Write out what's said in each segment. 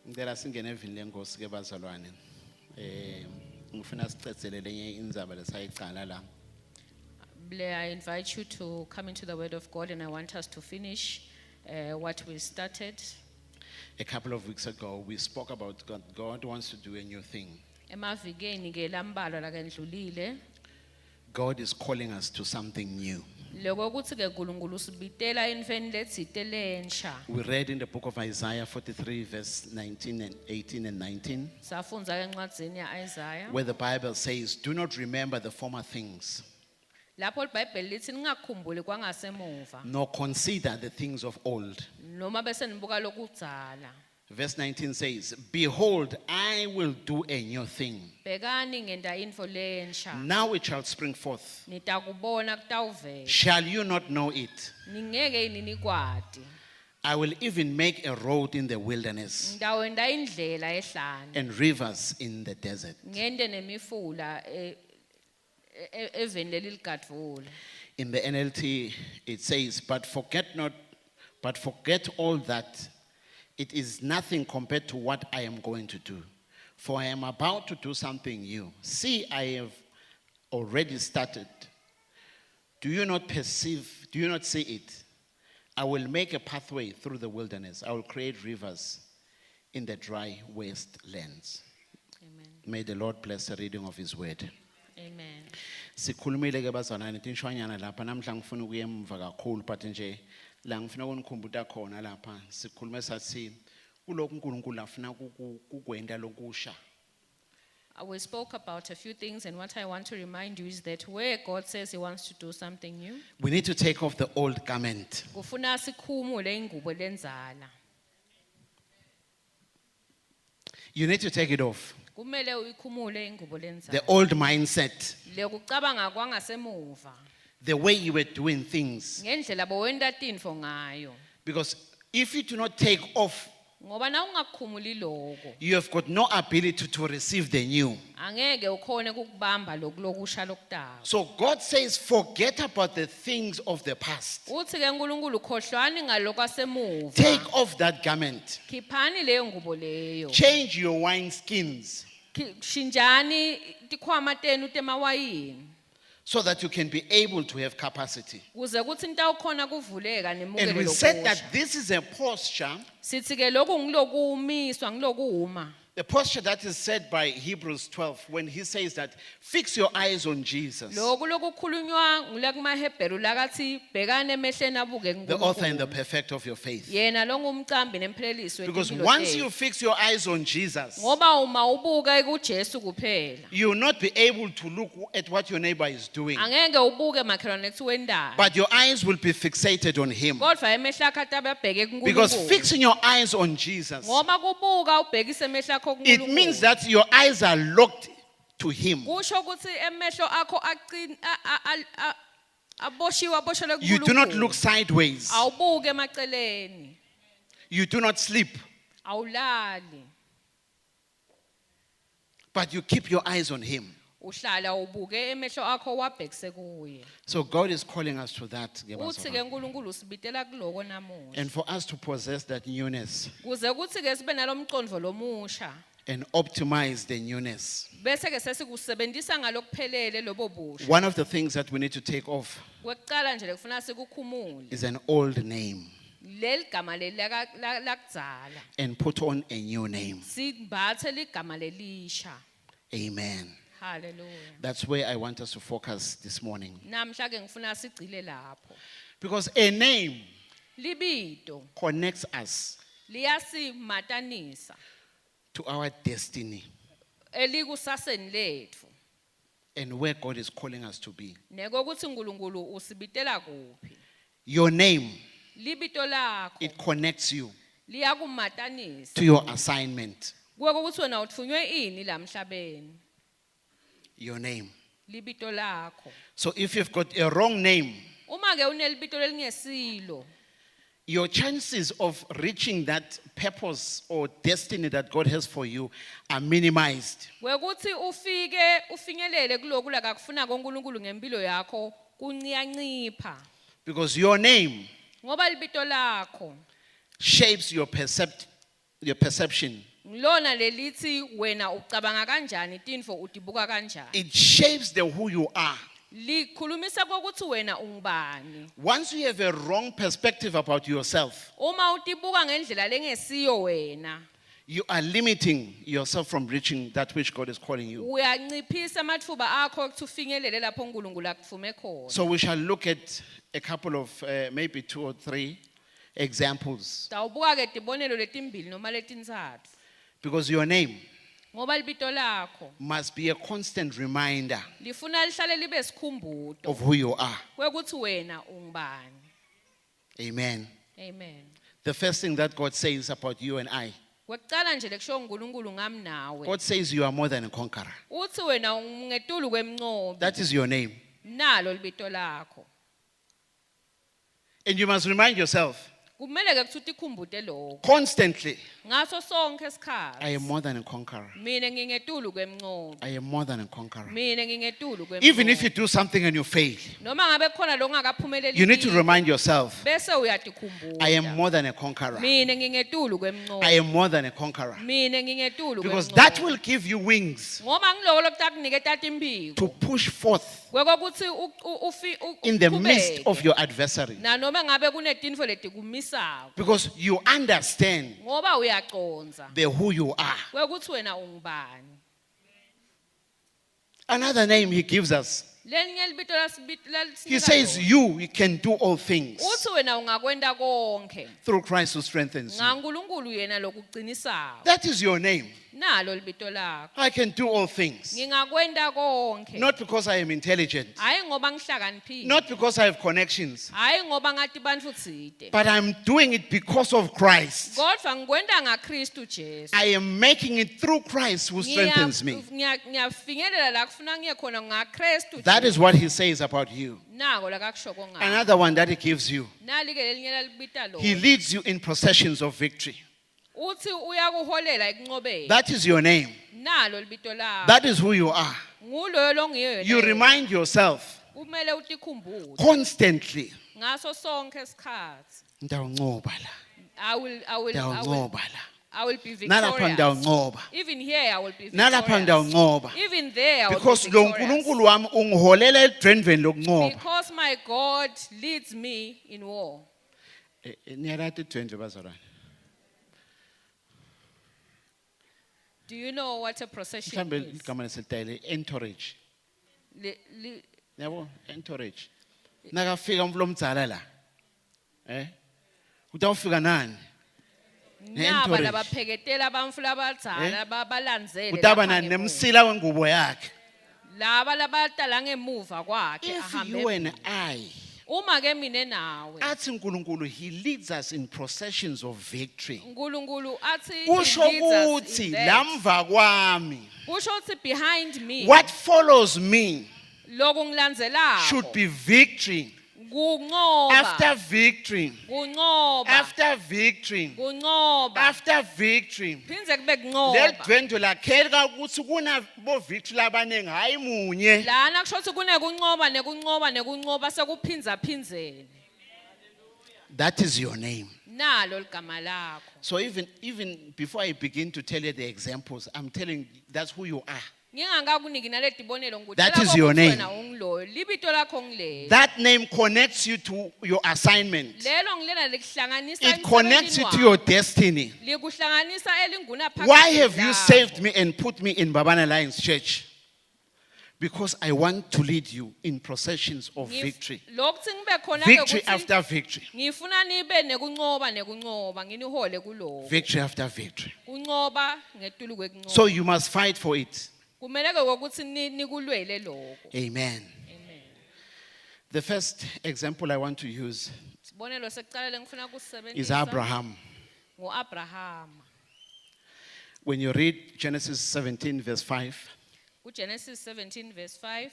Ngicela singene evini lenkosi ke bazalwane. Ngifuna sicethelele lenye indzaba lesayicala la. Blair, I invite you to come into the Word of God, and I want us to finish what we started. A couple of weeks ago we spoke about God wants to do a new thing. Emavikeni ke lambalwa la kendlulile, God is calling us to something new. lokho kuthi ke uNkulunkulu usibitela entweni letsite lensha. We read in the book of Isaiah 43 verse 19 and 18 and 19 Safunza ke encwadzini yaIsaiah. where the Bible says, "Do not remember the former things, Lapho iBhayibheli lithi ningakhumbuli kwangasemuva, nor consider the things of old." noma bese nibuka lokudzala. Verse 19 says, "Behold, I will do a new thing. Bekani ngenta intfo lensha. Now it shall spring forth. Nitakubona kutawuvela. Shall you not know it? Ningeke yini nikwati. I will even make a road in the wilderness Ngitawenda indlela ehlane. and rivers in the desert." Ngente nemifula eveni leligadvule. In the NLT, it says, but forget all that. It is nothing compared to what I am going to do. For I am about to do something new. See, I have already started. Do you not perceive? Do you not see it? I will make a pathway through the wilderness. I will create rivers in the dry wastelands. Amen. May the Lord bless the reading of His word. Amen. Sikhulumile ke bazalwane tinshwanyana lapha namhla ngifuna ukuya emva kakhulu but nje la ngifuna ukunikhumbuta khona lapha sikhulume sathi kuloko uNkulunkulu afuna kukwenda lokusha. We spoke about a few things, and what I want to remind you is that where God says He wants to do something new, We need to take off the old garment. kufuna sikhumule ingubo lenzala. You need to take it off. Kumele uyikhumule ingubo The lenzala. old mindset, Lekucabanga kwangasemuva, the way you were doing things. ngendlela bowenta tintfo ngayo. Because if you do not take off, Ngoba na ungakhumuli lokho, you have got no ability to receive the new. angeke ukhone ukubamba lokusha lokudala. So God says, forget about the things of the past. Uthi ke uNkulunkulu khohlwani ngalokwasemuva. Take off that garment. Khiphani leyo ngubo leyo. Change your wine skins Shinjani tikhwama tenu temawayini. so that you can be able to have capacity. Kuze kuthi nitawukhona kuvuleka And nemukele we said lokusha. that this is a posture, Sithi ke lokhu ngilokumiswa ngilokuuma. the posture that is said by Hebrews 12 when he says that fix your eyes on Jesus, Lokhu lokukhulunywa ngule kumaHebheru lakathi bhekane emehleni abuke the author and the kuNkulunkulu. perfecter of your faith. Yena longumcambi nemphelelisi Because wetimpilo once tethu. you fix your eyes on Jesus, Ngoba uma ubuka kuJesu kuphela, you will not be able to look at what your neighbor is doing, angeke ubuke makhelwane ethi wendayo. but your eyes will be fixated on him. Kodwa emehla akhe ababheke Because kuNkulunkulu. fixing your eyes on Jesus, Ngoba kubuka ubhekise emehla akho it means kuNkulunkulu. that your eyes are locked to him. Kusho ukuthi emehlo akho aboshiwe aboshelwe You do not look kuNkulunkulu. sideways. Awubuke emaceleni, You do not sleep, awulali, but you keep your eyes on him. uhlala ubuke emehlo akho wabhekise kuye. So God is calling us to that. Uthi ke uNkulunkulu usibitela kuloko namuhla. And for us to possess that newness Kuze kuthi ke sibe nalomcondvo lomusha, and optimize the newness. bese ke sesikusebenzisa ngalokuphelele lobo busha. One of the things that we need to take off Kwekucala nje lekufuna sikukhumule. is an old name Leli gama leli lakudzala. and put on a new name. Simbathe ligama lelisha. Amen. Hallelujah. That's where I want us to focus this morning. Namhla ke ngifuna sigcile lapho. Because a name Libito connects us liyasimatanisa to our destiny elikusaseni letfu. and where God is calling us to be. Nekokuthi uNkulunkulu usibitela kuphi. Your name, Libito lakho it connects you liyakumatanisa. to your assignment. Kuyokuthi wena uthunywe ini la emhlabeni. Your name. Libito lakho. So if you've got a wrong name, Uma ke unelibito lelingesilo, your chances of reaching that purpose or destiny that God has for you are minimized. kwekuthi ufinyelele kuloku lakakufuna koNkulunkulu ngempilo yakho kunciyancipha. Because your name Ngoba libito lakho shapes your perception Ngilona lelithi wena ucabanga kanjani tinfo utibuka kanjani. It shapes who you are. Likhulumisa ukuthi wena ungubani. Once you have a wrong perspective about yourself, Uma utibuka ngendlela lengesiyo wena, you are limiting yourself from reaching that which God is calling you. uyanciphisa amathuba akho ukuthi ufinyelele lapho uNkulunkulu akufume khona. So we shall look at a couple of maybe 2 or 3 examples. Dawubuka ke tibonelo letimbili noma letintsatfu. Because your name Ngoba libito lakho must be a constant reminder lifuna lihlale libe sikhumbuzo of who you are. kwekuthi wena ungubani. Amen. Amen. The first thing that God says about you and I, Kwekucala nje lekusho uNkulunkulu ngami nawe. God says you are more than a conqueror. Uthi wena ungetulu kwemnqobi. That is your name. Nalo libito lakho. And you must remind yourself Kumele ke kuthi ukukhumbute lokho. constantly, Ngaso sonke isikhathi. I am more than a conqueror. Mina ngingetulu kwemnqobi. I am more than a conqueror. Mina ngingetulu kwemnqobi. Even if you do something and you fail, Noma ngabe khona lokungakaphumeleli. you need to remind yourself, Bese uyatikhumbuza. I am more than a conqueror. Mina ngingetulu kwemnqobi. I am more than a conqueror. Mina ngingetulu Because kwemnqobi. that will give you wings Ngoba ngiloko lokutakunike tatimbiko. to push forth Kwekokuthi in the midst of your adversary. na noma ngabe kunetinfo letikumisako. Because you understand Ngoba uyaconza. who you are. Kwekuthi wena ungubani. Another name he gives us. Lelinye libito He says you can do all things uthi wena ungakwenda konke through Christ who strengthens you. ngaNkulunkulu yena lokuqinisako. That is your name. Nalo libito lakho. I can do all things. Ngingakwenda konke. Not because I am intelligent. Hayi ngoba ngihlakaniphile. Not because I have connections. Hayi ngoba ngathi bantfu tsite. But I'm doing it because of Christ. Kodwa ngikwenda ngaKristu Jesu. I am making it through Christ who strengthens me. Ngiyafinyelela la kufuna ngiye khona ngaKristu. That is what he says about you. Nako lakakusho konga. Another one that he gives you. Nali ke lelinye lalibita lo. He leads you in processions of victory. Uthi uyakuholela ekunqobeni. That is your name. Nalo libito lakho. That is who you are. Nguloyo longiyo. You remind yourself Kumele utikhumbuze. constantly. Ngaso sonke isikhathi. Ndawuncoba la. I will Ndawuncoba la. I will be Nalapha victorious. ndawuncoba. Even here I will be Nalapha victorious. ndawuncoba. Even there I will Because be lo victorious. nkulunkulu wami ungiholela edwendweni lokuncoba. Because my God leads me in war. Niyalati idwendwe bazalwane. Do you know what a procession Mhlambe is? igama lesilitayile entourage. Li- Yabo entourage. Nakafika umflo omdzala la. Utawufika nani? Naba Entourage. labapheketela abamfu labadzala balandzele Utaba lapha nani ngemuva. nemsila wengubo yakhe. Laba labadala ngemuva kwakhe If ahambe you and emuva. I, Uma ke mine nawe athi uNkulunkulu, he leads us in processions of victory. uNkulunkulu athi he Kusho leads us ukuthi in that. lamva kwami, Kusho ukuthi behind me what follows me lokungilandzelako should be victory. kunqoba After victory. kunqoba After victory. kunqoba After victory. phindze kube kunqoba Ledwendwe lakheka ukuthi kunabo victory labaningi hayi munye. lana kusho ukuthi kunekunqoba nekunqoba nekunqoba sekuphindza phindzene That is your name. nalo ligama lakho. So even before I begin to tell you the examples, I'm telling you that's who you are. Ngingakakuniki naletibonelo ngikutshela That is your ukuthi name. wena ungiloyo libito lakho ngileli That name connects you to your assignment. lelo ngilena likuhlanganisa It connects you to your destiny. likuhlanganisa elinguna phakathi Why have you lakho. saved me and put me in Babana Lions Church? Because I want to lead you in processions of victory. Lokuthi ngibe khona ke Victory ukuthi after victory. ngifuna nibe nekunqoba nekunqoba nginihole kuloko Victory after victory. kunqoba ngetulu kwekunqoba So you must fight for it. kumele ke ukuthi nikulwele lokho. Amen. Amen. The first example I want to use Sibonelo sekuqala lengifuna kusebenzisa is Abraham. ngoAbraham. When you read Genesis 17 verse 5, UGenesis 17 verse 5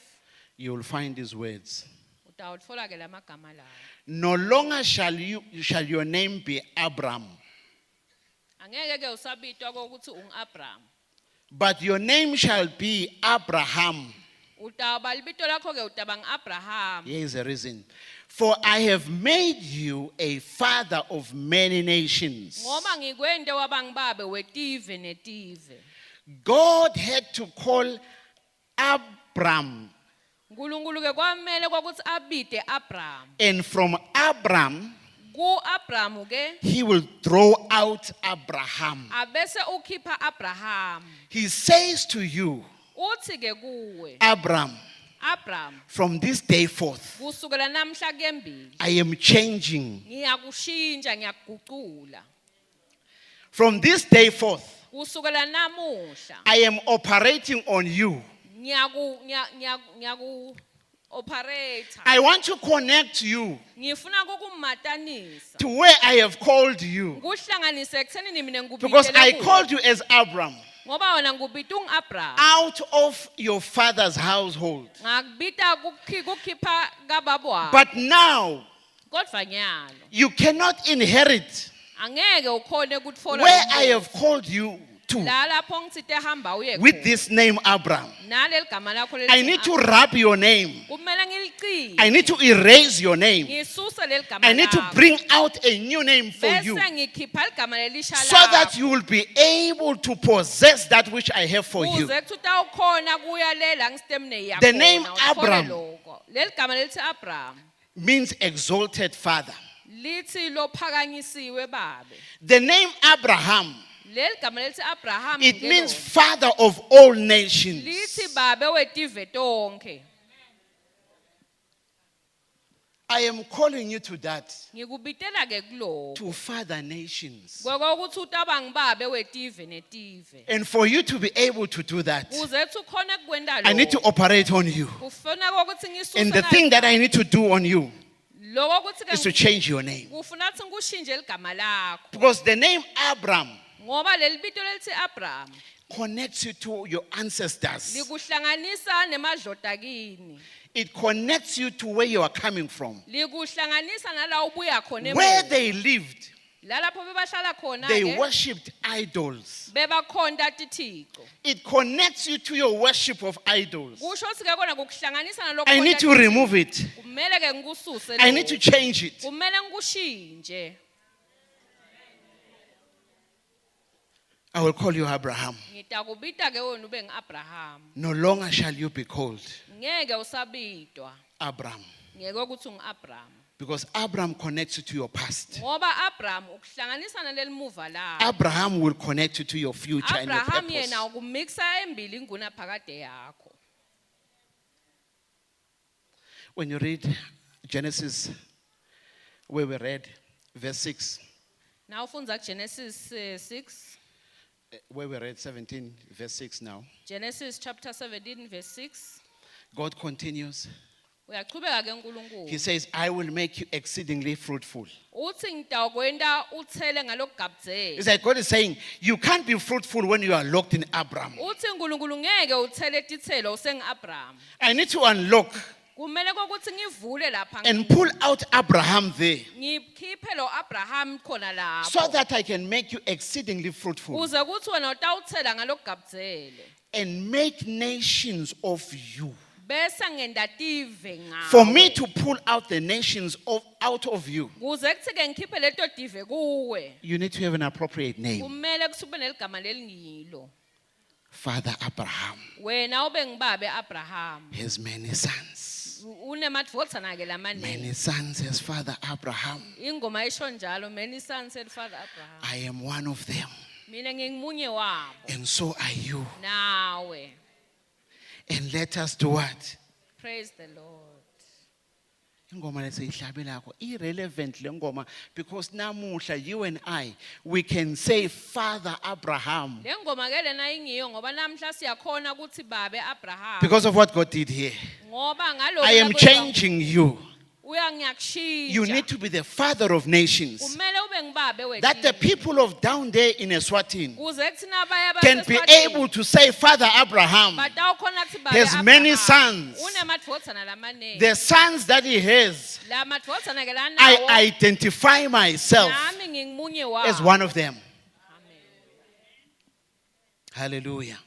you will find these words. utawutfola ke lamagama lawo. No longer shall your name be Abram, Angeke ke usabitwa ukuthi unguAbraham. but your name shall be Abraham. Utaba libito lakho ke utabang Abraham. Here is the reason. For I have made you a father of many nations. Ngoba ngikwende wabangbabe wetive netive. God had to call Abram. uNkulunkulu ke kwamele kwakuthi abide Abraham. And from Abram, Ku Abraham ke he will throw out Abraham. abese ukhipha Abraham. He says to you, Uthi ke kuwe Abram, Abraham, from this day forth, kusukela namhla kembili I am changing. ngiyakushintsha ngiyakugucula. From this day forth, Kusukela namuhla I am operating on you. ngiyaku operator. I want to connect you Ngifuna ukumatanisa. to where I have called you. Kuhlanganise ekuthenini mina ngikubitele Because I kuwe. called you as Abram Ngoba wena ngubita Abraham. out of your father's household. Ngakubita kukhipha kababwa. But now, Kodwa nyalo you cannot inherit angeke ukhone ukutfola where I have called you to la lapho ngitsite hamba uye with khona. this name Abram. Naleli gama lakho I need to wrap your name. kumele ngilichile. I need to erase your name. Ngisuse leli gama I need to lakho. bring out a new name for you Bese ngikhipha igama lelisha so that you will be able to possess that which I have for you. Uze kuthi utawukhona kuya lela ngistemne yakho. The name Abram Leli gama lithi Abraham. Means exalted father. Lithi lophakanyisiwe babe. The name Abraham, Leli gama lithi Abraham it ngelo. means father of all nations. Lithi babe wetive tonke. I am calling you to that, Ngikubitela ke kulo. to father nations. Kokuthi utabang babe wetive netive. And for you to be able to do that, Uze kuthi ukhona kukwenda lo. I need to operate on you. Kufuna ukuthi ngisuse. And the thing that I need to do on you lokho kuthi is to ke change your name. kufuna ukuthi ngishintshe igama lakho. Because the name Abram Ngoba leli bito lelithi Abraham connects you to your ancestors. likuhlanganisa nemadloda kini. It connects you to where you are coming from. Likuhlanganisa nala ubuya khona Where emuva. they lived, La lapho bebahlala khona they ke worshipped idols. bebakhonda tithixo. It connects you to your worship of idols. Kusho ukuthi ke kona kukuhlanganisa nalokho. I need to remove it. Kumele ke ngikususe. I need to change it. Kumele ngikushintshe. I will call you Abraham. Ngitakubita ke wena ube ngiAbraham. No longer shall you be called Ngeke usabitwa. Abram. Ngeke ukuthi ungiAbraham. Because Abram connects you to your past. Ngoba Abraham ukuhlanganisa naleli muva la. Abraham will connect you to your future and your Abraham purpose. yena ukumixa embili inguna phakade yakho. When you read Genesis, where we read verse 6, Now ufundza Genesis 6. where we read 17, verse 6 now, Genesis chapter 17 verse 6. God continues. Uyachubeka ke uNkulunkulu. He says, I will make you exceedingly fruitful. Uthi ngitakwenda uthele ngalokugabuzela. It's like God is saying, you can't be fruitful when you are locked in Abram. Uthi uNkulunkulu ngeke uthele tithelo usengiAbraham. I need to unlock Kumele kokuthi ngivule lapha and pull out Abraham there ngikhiphe lo Abraham khona lapho. so that I can make you exceedingly fruitful Uze kuthi wena utawuthela ngalokugabuzela. and make nations of you. Bese ngenda tive ngawe. For me to pull out the nations out of you, Kuze kuthi ke ngikhiphe leto tive kuwe. you need to have an appropriate name. Kumele kusube neligama lelingilo. Father Abraham Wena ube ngibabe Abraham. has many sons. Unemadvodzana ke lamane. Many sons as Father Abraham. Ingoma isho njalo many sons said Father Abraham. I am one of them. Mina ngingimunye wabo. And so are you. Nawe. And let us do what? Praise the Lord. Ingoma lesiyihlabelako irrelevant le ngoma because namuhla you and I we can say Father Abraham Le ngoma ke lena ingiyo ngoba namhla siyakhona ukuthi babe Abraham. because of what God did here. Ngoba ngalokho I am changing you. uyangiyakushintsha. You need to be the father of nations. Kumele ube ngibabe wethu. That the people of down there in Eswatini Kuze kuthina abaya can be able to say Father Abraham, batawukhona kuthi babe has many Abraham. sons. Unemadvodzana lamane. the sons that he has. La madvodzana ke lanawo. I identify myself Nami ngingimunye wabo. as one of them. Amen. Hallelujah.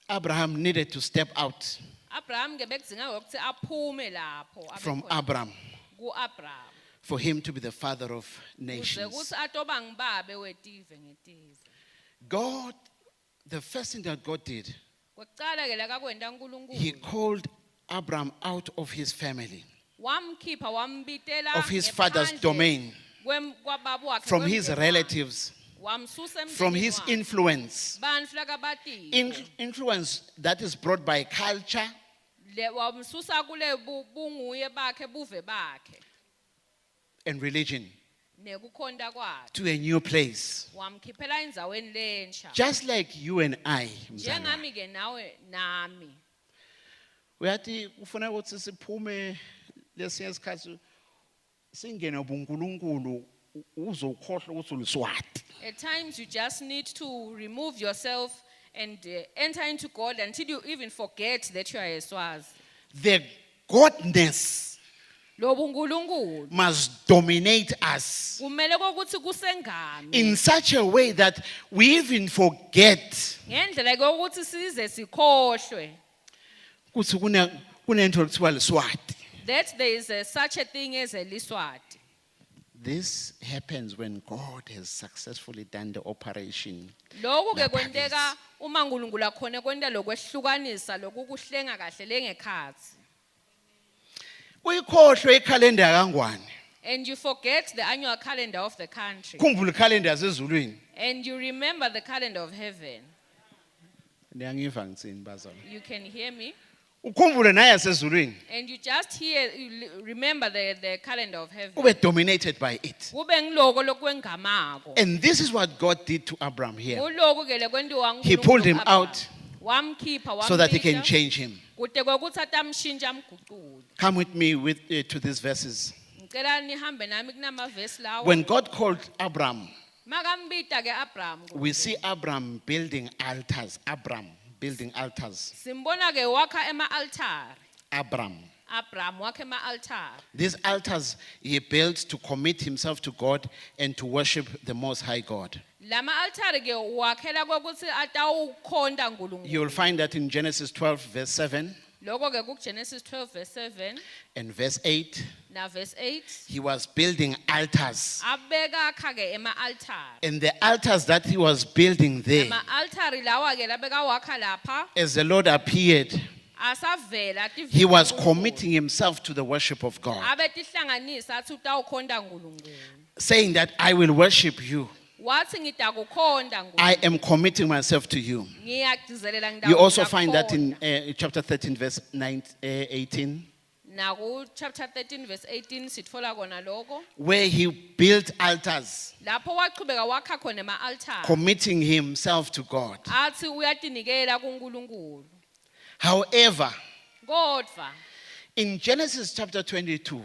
Abraham needed to step out Abraham ke bekudzinga ukuthi aphume lapho abe from khona Abram ku-Abraham for him to be the father of ukuze nations. kuthi atoba ngibabe wetive ngetive. God, the first thing that God did, Kwekucala ke lakakwenta he uNkulunkulu called Abram out of his family, wamkhipha wambitela of his father's ngephandle domain, kwababa wakhe from his kwemndeni wakhe. relatives, Wamsusa from emndenini his wakhe. influence. Bantfu lakabatiwe. Influence that is brought by culture Wamsusa kule bunguye bakhe buve bakhe and religion nekukhonta kwakhe. to a new place. Wamkhiphela endzaweni lensha. Just like you and I. Mzalwane. Njengami ke nawe nami. Uyathi ufuna ukuthi siphume lesinye isikhathi singene ubuNkulunkulu uzokhohlwa ukuthi uliswati. At times you just need to remove yourself and enter into God until you even forget that you are a Swazi. The godness Lobu uNkulunkulu must dominate us kumele kokuthi kusengami. in such a way that we even forget Ngendlela kokuthi size sikhohlwe ukuthi kunento ekuthiwa liswati. that there is such a thing as a Liswati. This happens when God has successfully done the operation. Lokhu ke lapha kwenteka uma uNkulunkulu akhona kwenta lokwehlukanisa lokukuhlenga kahle lengekhathi. Uyikhohlwe ikhalenda yakangwane. And you forget the annual calendar of the country. Khumbula ikhalenda yasezulwini. And you remember the calendar of heaven. Niyangiva ngitsini bazalwane? You can hear me. Ukhumbule naye yasezulwini. And you just remember the calendar of heaven. Ube dominated by it. Kube ngiloko lokwengamako. And this is what God did to Abraham here. Kuloko ke lekwenziwa He pulled him nguNkulunkulu out wamkhipha so that he can wambika, change him. kude kwekuthi atamshintsha amguqule. Come with me to these verses. Ngicela nihambe nami kunamavesi lawo. When God called Abraham, Makambita ke Abraham. we see Abraham building altars. Abraham building altars. Simbona ke wakha ema-altar. Abraham. Abraham wakha ema-altar. These altars he built to commit himself to God and to worship the Most High God. Lama altar ke wakhela kokuthi atawukhonda uNkulunkulu. You will find that in Genesis 12, verse 7 Lokho ke kuGenesis 12 verse 7 and verse 8. na verse 8. He was building altars. Abeka akha ke ema-altar. And the altars that he was building there, Ama-altar lawa ke labeka wakha lapha as the Lord appeared, asavela he was committing himself to the worship of God, abetihlanganisa athi utawukhonda uNkulunkulu. saying that I will worship you. Wathi ngitakukhonda I uNkulunkulu. am committing myself to you. Ngiyagcizelela You also find that in chapter 13, verse 18, Naku chapter 13 verse 18 sitfola kona lokho. where he built altars, Lapho waqhubeka wakha khona ema-altar. committing himself to God. Athi uyatinikela kuNkulunkulu. However, Kodwa in Genesis chapter 22,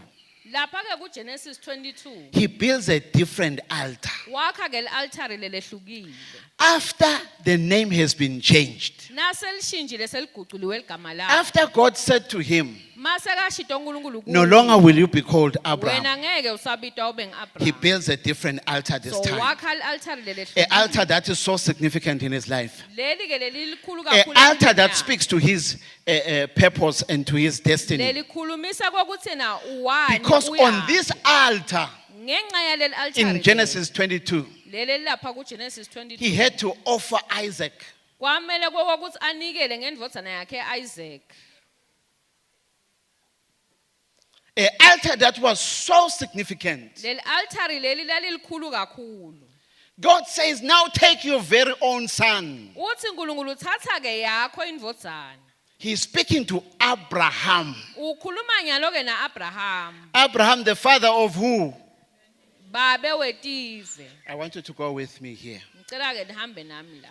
lapha ke kuGenesis 22 he builds a different altar. wakha ke le-altar lelehlukile. After the name has been changed, Naselishintshile seliguculiwe igama lakhe. after God said to him, Mase kashito uNkulunkulu no kuye, longer will you be called wena Abraham, ngeke usabitwa ube he ngu-Abraham. builds a different altar this So time. wakha le-altar An lelehlukile. altar that is so significant in his life. Leli ke leli likhulu An kakhulu. altar that empilweni speaks to his purpose and to his yakhe. destiny. Leli khulumisa kokuthi na uwani Because uyaphi. on this altar, Ngenxa yaleli altar in Genesis 22, leli lapha kuGenesis 22 he had to offer Isaac. kwamele kokuthi anikele ngendvodzana yakhe Isaac. An altar that was so significant. Leli altar leli lalikhulu kakhulu. God says, now take your very own son. Uthi uNkulunkulu thatha ke yakho indvodzana. He's speaking to Abraham. Ukhuluma nyalo ke na Abraham. Abraham, the father of who? Babe wetive. I want you to go with me here. Ngicela ke nihambe nami la.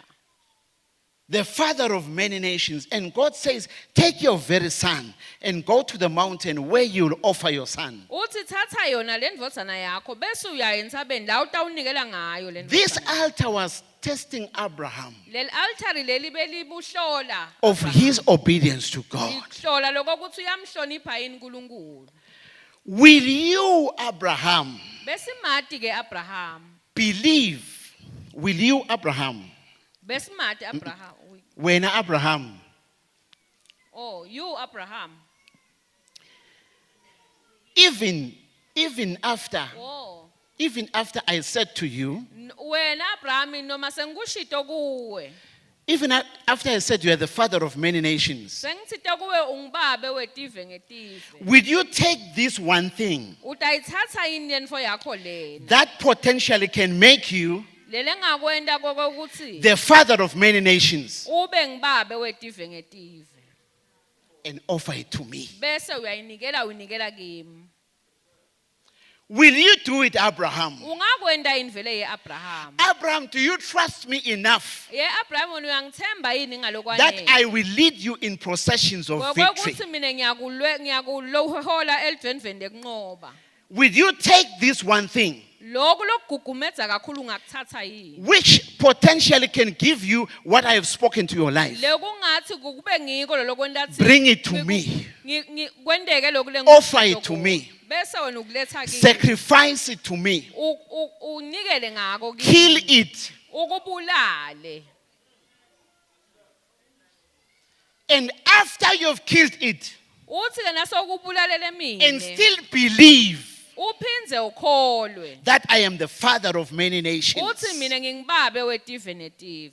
The father of many nations. And God says, take your very son and go to the mountain where you'll offer your son. Uthi thatha yona le ndvodzana yakho bese uyaya entsabeni la utawunikela ngayo le This ndvodzana. altar was testing Abraham Leli altar leli belibuhlola. of his obedience to God. Ihlola lokuthi uyamhlonipha yini uNkulunkulu. Will you, Abraham, Besimati ke Abraham. believe? Will you, Abraham? Besimati Abraham. When Abraham, Oh, you Abraham. Even after Oh. Even after I said to you, Wena Abraham noma sengikushito kuwe. even after I said you are the father of many nations, Sengithita kuwe ungibabe wetive ngetive. will you take this one thing Utayithatha yini lento yakho lena? that potentially can make you Lele ngakwenda kokuthi the father of many nations ube ngibabe wetive ngetive. and offer it to me? Bese uyinikela kimi. Will you do it, Abraham? Ungakwenda invele yeAbraham. Abraham, do you trust me enough Abraham uyangithemba yini that ngalokwane? I will lead you in processions of victory? Ukuthi mina ngiyakulohola eldwendweni kunqoba. Will you take this one thing Lokho lokugugumeza kakhulu ngakuthatha yini? which potentially can give you what I have spoken to your life? Lekungathi kube ngiko lokwendathi Bring it to me. Kwendeke lokule Offer it to me. Bese wena ukuletha kimi. Sacrifice it to me. Unikele ngako kimi. Kill it. Ukubulale. And after you've killed it Uthi ke nasokubulalele mina. and still believe Uphinze ukholwe. that I am the father of many nations. Uthi mina ngingibabe wetive netive.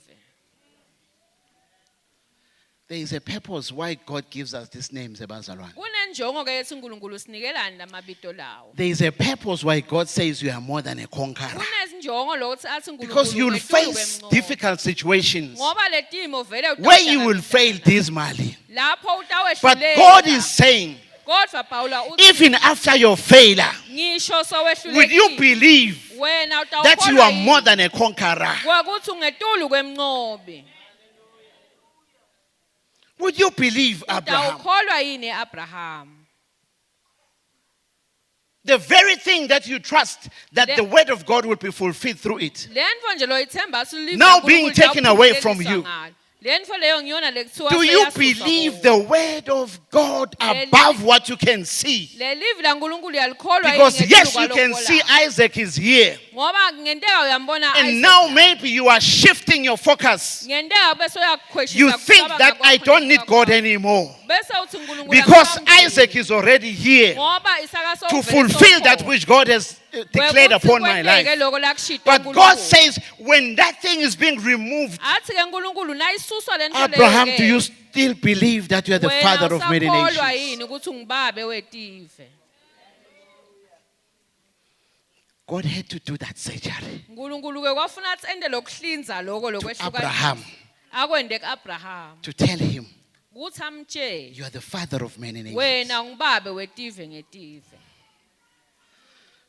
There is a purpose why God gives us these names, Ebazalwane. Kunenjongo ke yethi uNkulunkulu sinikelani lamabito lawo. There is a purpose why God says you are more than a conqueror. Kunezinjongo lokuthi athi uNkulunkulu Because you will face difficult situations ngoba letimo vele where you will fail dismally. lapho utawehlulela. But God is saying, Kodwa Paula uthi even after your failure, ngisho sowehlulekile. will you believe wena that you are more than a conqueror? Kwakuthi ungetulu kwemnqobi. Would you believe, Abraham? Utawukholwa yini Abraham? The very thing that you trust that the word of God will be fulfilled through it. Lento nje loyithemba sulivela Now being taken away from you. Lento leyo ngiyona lekuthiwa Do you believe the word of God above what you can see? Lelivi la nkulunkulu yalikholwa Because yini yes, ngetulu you can kwalokho see la? Isaac is here. Ngoba ngenteka uyambona And Isaac now la. maybe you are shifting your focus. Ngenteka bese uyakukhweshisa You think kucabanga that I kwakho don't need ngemuva God kwakho. anymore. Bese uthi uNkulunkulu Because akamdingi. Isaac is already here Ngoba Isaka to sowuvele fulfill that sokhona. which God has declared Kwekuthi upon my kwenteke life. lokho lakushito But uNkulunkulu. God says, when that thing is being removed, athi ke uNkulunkulu nayisuswa lento Abraham, leyo do ke, you still believe that you are the wena father of many usakholwa nations? yini ukuthi ungibabe wetive? God had to do that surgery. uNkulunkulu ke kwafuna athi ende lokuhlinza lokho lokwehluka. Abraham, Akwende kuAbraham. to tell him, Ukuthi amtshele you are the father of many nations. wena ungibabe wetive ngetive.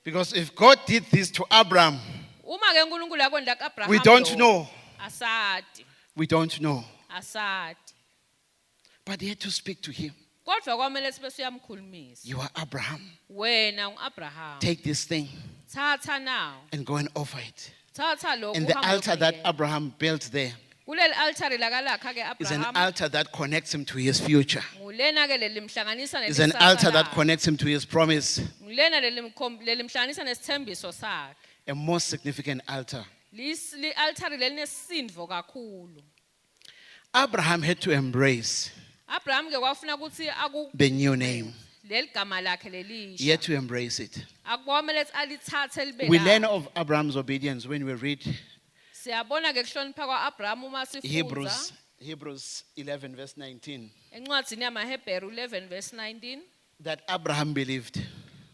Because if God did this to Abraham, Uma ke uNkulunkulu akwenda kuAbraham. we don't know. Asati. We don't know. Asati. But he had to speak to him. Kodwa kwamele sibe siyamkhulumisa. You are Abraham. Wena uAbraham. Take this thing Thatha now. and go and offer it. Thatha lokho. And the uhambe altar that uyobuyela. Abraham built there Kuleli altare lakalakha ke is an Abraham. altar that connects him to his future. Ngulena ke lelimhlanganisa Is an altar that connects him to his promise. Ngulena lelimhlanganisa nesithembiso sakhe. A more significant altar. Li altare lelinesindvo kakhulu. Abraham had to embrace Abraham ke kwafuna ukuthi the new name. leli gama lakhe He lelisha. had to embrace it. Akwamele alithathe libe We learn la. of Abraham's obedience when we read Siyabona ke kuhlonipha kwaAbraham uma sifunda Hebrews 11 verse 19 encwadzini yamaHebheru 11 verse 19 that Abraham believed.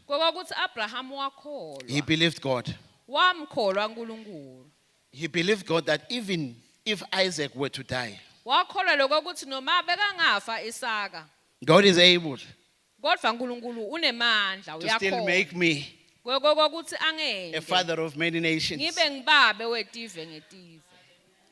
kokuthi Abraham He wakholwa. believed God. Wamkholwa uNkulunkulu. He believed God that even if Isaac were to die, Wakholwa lokuthi noma bekangafa Isaka, God is able kodwa uNkulunkulu unemandla to still uyakholwa. make me Kokuthi a angeke father of many nations. ngibe ngibabe wetive ngetive.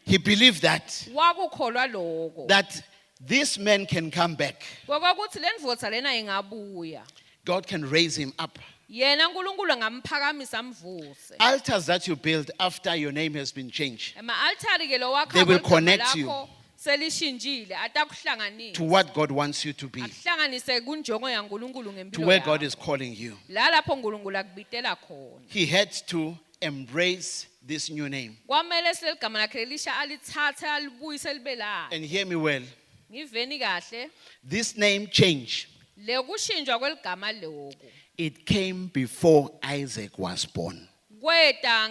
He believed that Wakukholwa lokho. that this man can come back. Kokuthi lendvodza lena ingabuya. God can raise him up. Yena uNkulunkulu ngamphakamisa amvuse. Altars that you build after your name has been changed Ema altari ke lo wakha They will kodwa connect you lakho selishintshile atakuhlanganisa. to what God wants you to be, Akuhlanganise kunjongo yaNkulunkulu to ngempilo where God yakho. is calling you. La lapho uNkulunkulu akubitela khona. He had to embrace this new name. Kwamele sileligama lakhe lelisha alithathe alibuyise libe la. And hear me well. ngiveni kahle This name change, le kushintsha kweligama lokhu it came before Isaac was born. kweta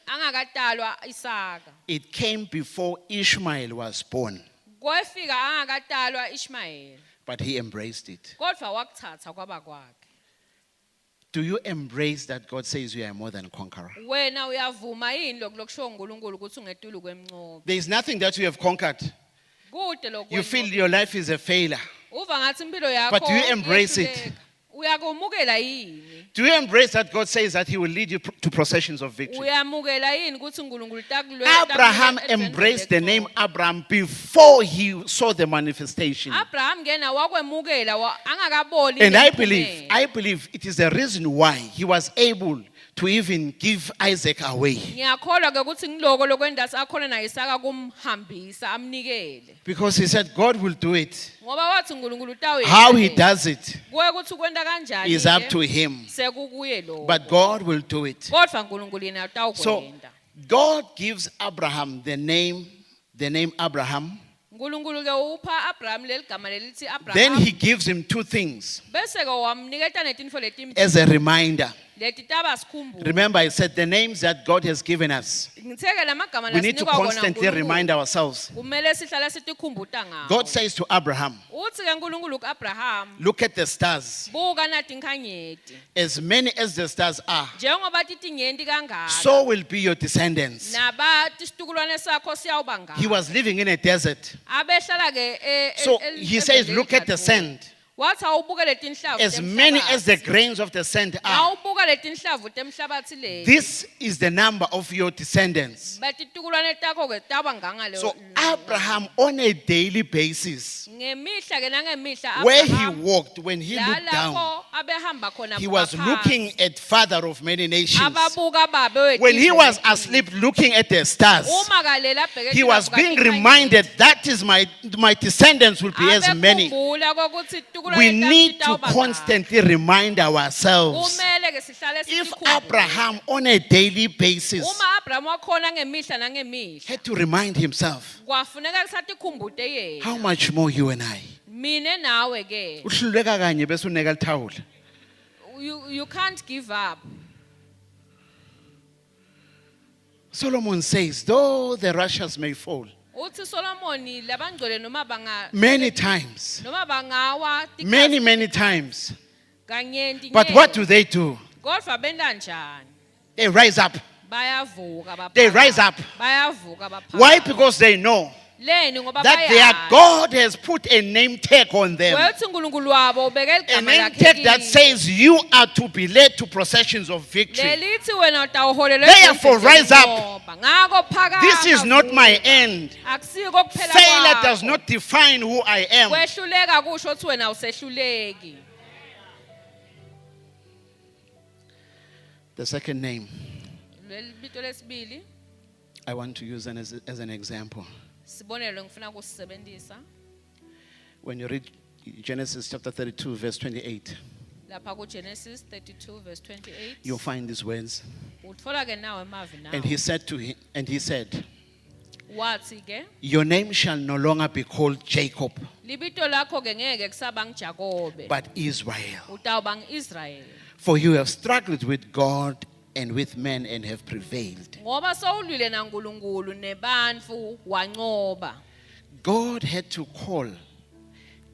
angakatalwa Isaka It came before Ishmael was born, kwefika angakatalwa Ishmael but he embraced it. kodwa wakuthatha kwaba kwakhe Do you embrace that God says you are more than a conqueror? wena uyavuma yini lokho lokusho uNkulunkulu ukuthi ungetulu kwemncobo There is nothing that you have conquered. kude lokho You feel your life is a failure. uva ngathi impilo yakho But do you embrace it? iyehluleka. Uyakumukela yini Do you embrace that God says that he will lead you to processions of victory? uyamukela yini ukuthi uNkulunkulu Abraham embraced the name Abraham before he saw the manifestation. Abraham ngena wakwemukela angakaboni And I imiphumela. believe it is the reason why he was able to even give Isaac away. Ngiyakholwa ke ukuthi ngiloko lokwenda sakhona na Isaka kumhambisa amnikele Because he said God will do it. ngoba wathi uNkulunkulu utawenza How he does it kuwe ukuthi kwenda kanjani is up to him. sekukuye lo But God will do it. kodwa uNkulunkulu yena So utawukwenda God gives Abraham the name Abraham. uNkulunkulu ke upha Abraham leligama lelithi Then Abraham he gives him two things bese ke wamniketa netinfo letimbili as a reminder. leti taba sikhumbulo Remember, I said the names that God has given us. ngitheke lamagama We need to lasinikwa kona constantly remind uNkulunkulu ourselves. kumele sihlale sitikhumbuta ngawo God says to Abraham, uthi ke uNkulunkulu kuAbraham look at the stars. buka nathi inkhanyeti As many as the stars are, njengoba titinyenti kangaka so will be your descendants. nabathi isitukulwane sakho siyawuba ngaka He was living in a desert. abehlala ke So he says, look at the sand. wathi awubuke letinhlavu As many as the grains of the sand are, awubuka letinhlavu temhlabathi le this is the number of your descendants. batitukulwane takho ke taba nganga So le Abraham, on a daily basis, ngemihla ke nangemihla where he Abraham walked, when he looked down, lapho abehamba khona he was buka looking phansi. at father of many nations. ababuka babe When he was asleep looking at the stars, uma kalela abheke he was being reminded that is my descendants will be as many. We need to constantly remind ourselves. kumele ke sihlale If sikhumbuze. Abraham on a daily basis uma Abraham wakhona ngemihla nangemihla had to remind himself, kwafuneka kusatikhumbute yena how much more you and I? mine nawe ke Uhluleka kanye bese uneka lithawula. you can't give up Solomon says, though the righteous may fall uthi Solomon labangcwele noma banga many times, noma bangawa many times, kanyenti but what do they do? kodwa benda njani They rise up. bayavuka They rise up. bayavuka baphakathi Why? Because they know leni ngoba that their God has put a name tag on them. wethi uNkulunkulu wabo ubeke A igama name lakhe tag that kini. says you are to be led to processions of victory. lelithi wena utawuholela Therefore, rise up. ngako phakathi This is not my end. akusiko kuphela Failure kwakho. does not define who I am. kwehluleka kusho ukuthi wena usehluleki The second name lelibito lesibili I want to use as an example. sibonelo ngifuna kusisebenzisa When you read Genesis chapter 32, verse 28, lapha kuGenesis 32 verse 28 you'll find these words. utfola ke nawe emavi And nawe he said to him, and he said, wathi ke your name shall no longer be called Jacob, libito lakho ke ngeke kusaba ngiJakobe but Israel. utawuba ngiIsrael For you have struggled with God and with men and have prevailed. ngoba sowulwile naNkulunkulu nebantfu wancoba God had to call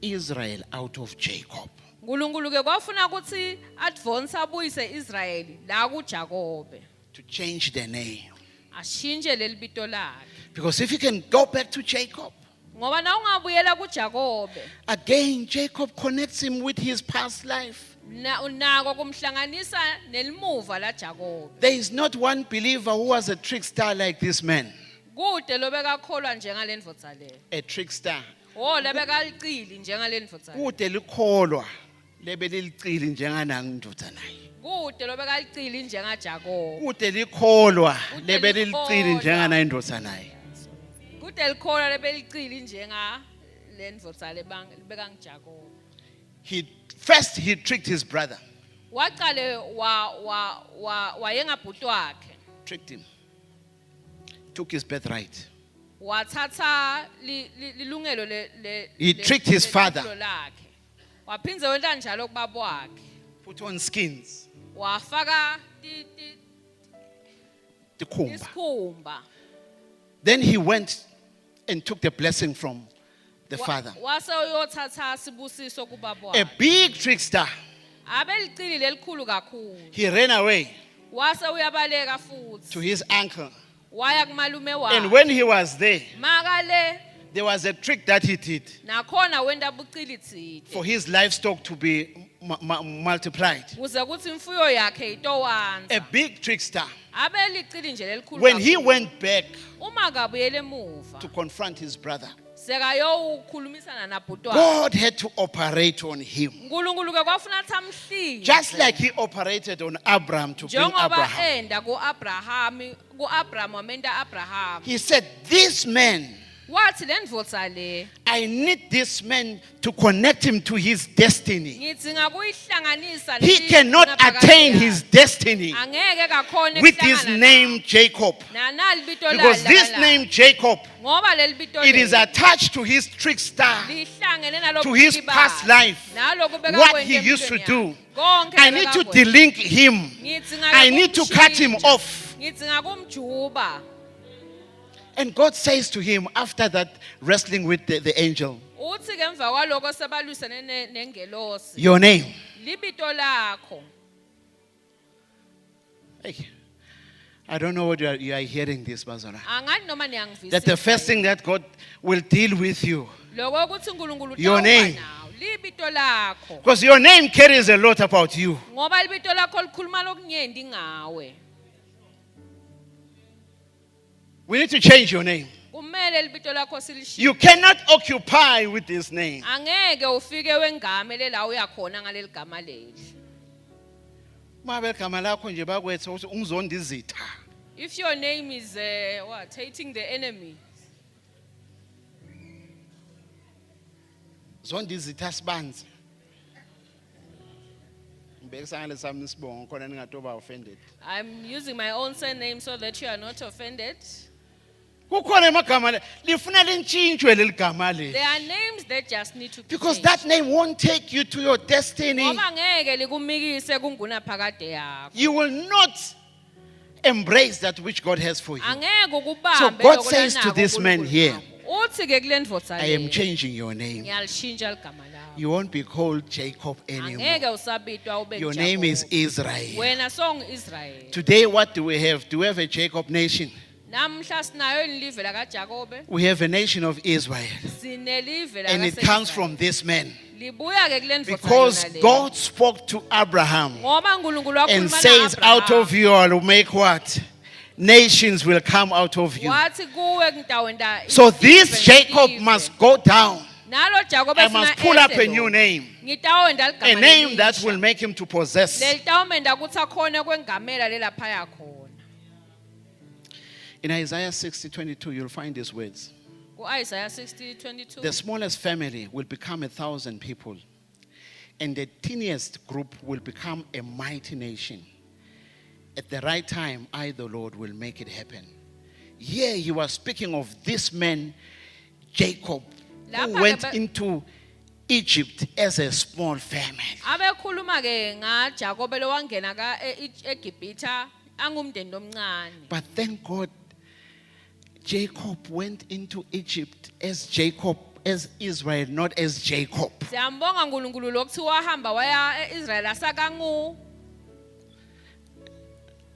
Israel out of Jacob. uNkulunkulu ke kwafuna ukuthi advance abuyise Israel la kuJakobe To change the name. ashintshe lelibito lakhe Because if you can go back to Jacob, ngoba na ungabuyela kuJakobe again, Jacob connects him with his past life. unako kumhlanganisa nelimuva la Jakobe There is not one believer who was a trickster like this man. kude lobekakholwa njengalendvodza le A trickster. lebekalicili njengalendvodza le Kude likholwa lebe lilicili njenganangi indoda naye. kude lobekalicili njengaJakobe Kude likholwa lebe Kude lilicili likholwa. njengana indoda naye. kude likholwa lebelicili njenga lendvodza lebeka ngiJakobe He tricked his brother. waqale wayengabhuti wakhe Tricked him. Took his birthright. wathatha lilungelo He tricked his father. lakhe. Waphindze wenta njalo kubaba wakhe. Put on skins. Wafaka The kumba. isikhumba. Then he went and took the blessing from the father. Wase uyothatha sibusiso kubaba A wakhe. big trickster. Abelicili lelikhulu kakhulu. He ran away Wase uyabaleka to futhi. his uncle. Waya kumalume And wakhe. when he was there, Makale there was a trick that he did nakhona wenda bucilitsite. for his livestock to be multiplied. Kuze kuthi imfuyo yakhe A itowanza. big trickster. Abelicili nje lelikhulu. When he kakhulu. went back Uma kabuyele emuva. to confront his brother, Sekayokhulumisana nabhuti wakhe. God had to operate on him. uNkulunkulu ke kwafuna athi amhlinze. Just like he operated on Abraham to bring Njengoba Abraham. enda ku-Abraham wamenta Abraham. He said, this man, Wathi lendvodza le I need this man to connect him to his destiny. ngidzinga kuyihlanganisa He leli cannot ngaphakathi attain yakhe. his destiny Angeke kakhona with his ukuhlangana name Jacob. nawo. Nali bito Because this lala. name Jacob, Ngoba leli bito it is leli attached to his trickster, lihlangene nalobu to his bubi past bakhe. life, Naloku beka what kwenta he used to empilweni do. yakhe. Konke I need to bekakwenza. delink him. Ngidzinga I need to cut him ukumshintsha. off. Ngidzinga kumjuba. And God says to him after that wrestling with the angel, Uthi ke emva kwaloko sebalwisene nengelosi. your name. Libito lakho. Hey, I don't know what you are hearing this, Bazora. Angani noma niyangivisisa. That the first thing that God will deal with you. Lokho ukuthi uNkulunkulu Your utawuba name. nawo. Libito lakho. Because your name carries a lot about you. Ngoba libito lakho likhuluma lokunyenti ngawe. We need to change your name. Kumele libito lakho silishiye. You cannot occupy with this name. Angeke ufike wengame lela uyakhona ngaleli gama leli. Mabe gama lakho nje bakwethu ukuthi ungizonda izitha. If your name is what, hating the enemy. Zonda izitha sibanzi. Ngibekisa ngale sami isibongo khona ningatoba offended. I'm using my own surname so that you are not offended. Kukhona emagama le lifuna lentshintshwe leligama le. There are names that just need to be Because changed. that name won't take you to your destiny. Ngoba ngeke likumikise kunguna phakade yakho. You will not embrace that which God has for you. Angeke ukubambe So God lokho says to lanako this man uNkulunkulu here, ngakho. Uthi ke kule ndvodza I am le, changing your name. ngiyalishintsha ligama lakho. You won't be called Jacob anymore. Angeke usabitwa ube Your name is uJakobe. Israel. Wena song Israel. Today, what do we have? Do we have a Jacob nation? Namhla sinayo ilive la kaJakobe. We have a nation of Israel. Sinelive la And it comes from this man. Libuya ke kule ndvodza Because yona le. God spoke to Abraham Ngoba uNkulunkulu and wakhuluma says, out of naAbraham. you I will make what? Nations will come out of you. Wathi kuwe ngitawenda. So this izive Jacob ngezive. must go down. Nalo Jakobe I must pull up a new name. Ngitawenda ligama A name that lelisha. will make him to possess. Lelitawumenda ukuthi akhona kwengamela lelaphaya khona. In Isaiah 60:22, you'll find these words. Ku-Isaiah 60:22. The smallest family will become 1,000 people, and the teeniest group will become a mighty nation. At the right time, I, the Lord, will make it happen. Here he was speaking of this man, Jacob, who Lapha-ke went ba- into Egypt as a small family. Abekhuluma ke ngaJakobe lowangena eGibhitha angumndeni omncane. But thank God, Jacob went into Egypt as Jacob, as Israel, not as Jacob. Siyambonga uNkulunkulu lokuthi wahamba waya eIsrael asakangu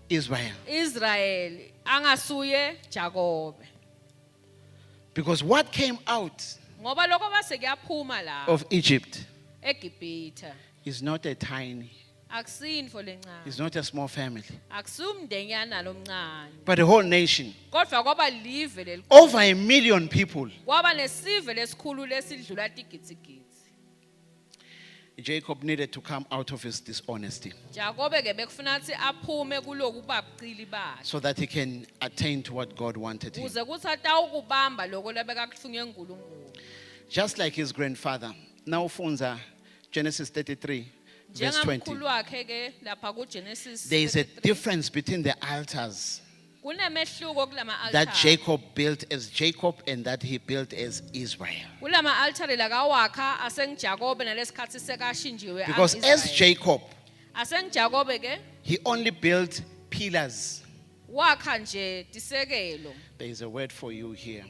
Israel. Israel angasuye Jakobe. Because what came out Ngoba lokho base kuyaphuma la of Egypt eGibhitha. is not a tiny, Akusinfo lencane. it's not a small family, Akusumndenyana lomncane. but a whole nation. Kodwa kwaba live leli. Over 1 million people. Kwaba nesive lesikhulu lesidlula tigitsigitsi. Jacob needed to come out of his dishonesty Jakobe ke bekufuna ukuthi aphume kuloku babucili bakhe. so that he can attain to what God wanted him. Uze kuthi atawukubamba lokho lebekakuhlunywe uNkulunkulu. Just like his grandfather. Now, Funza, Genesis 33, verse 20. Njengamkhulu wakhe ke lapha kuGenesis. There is a 33. difference between the altars kunemehluko kulama that altar. Jacob built as Jacob and that he built as Israel. Kulama altar lakawakha asengiJakobe nalesikhathi sekashinjiwe Because as Jacob, asengiJakobe ke he only built pillars. wakha nje tisekelo. There is a word for you here.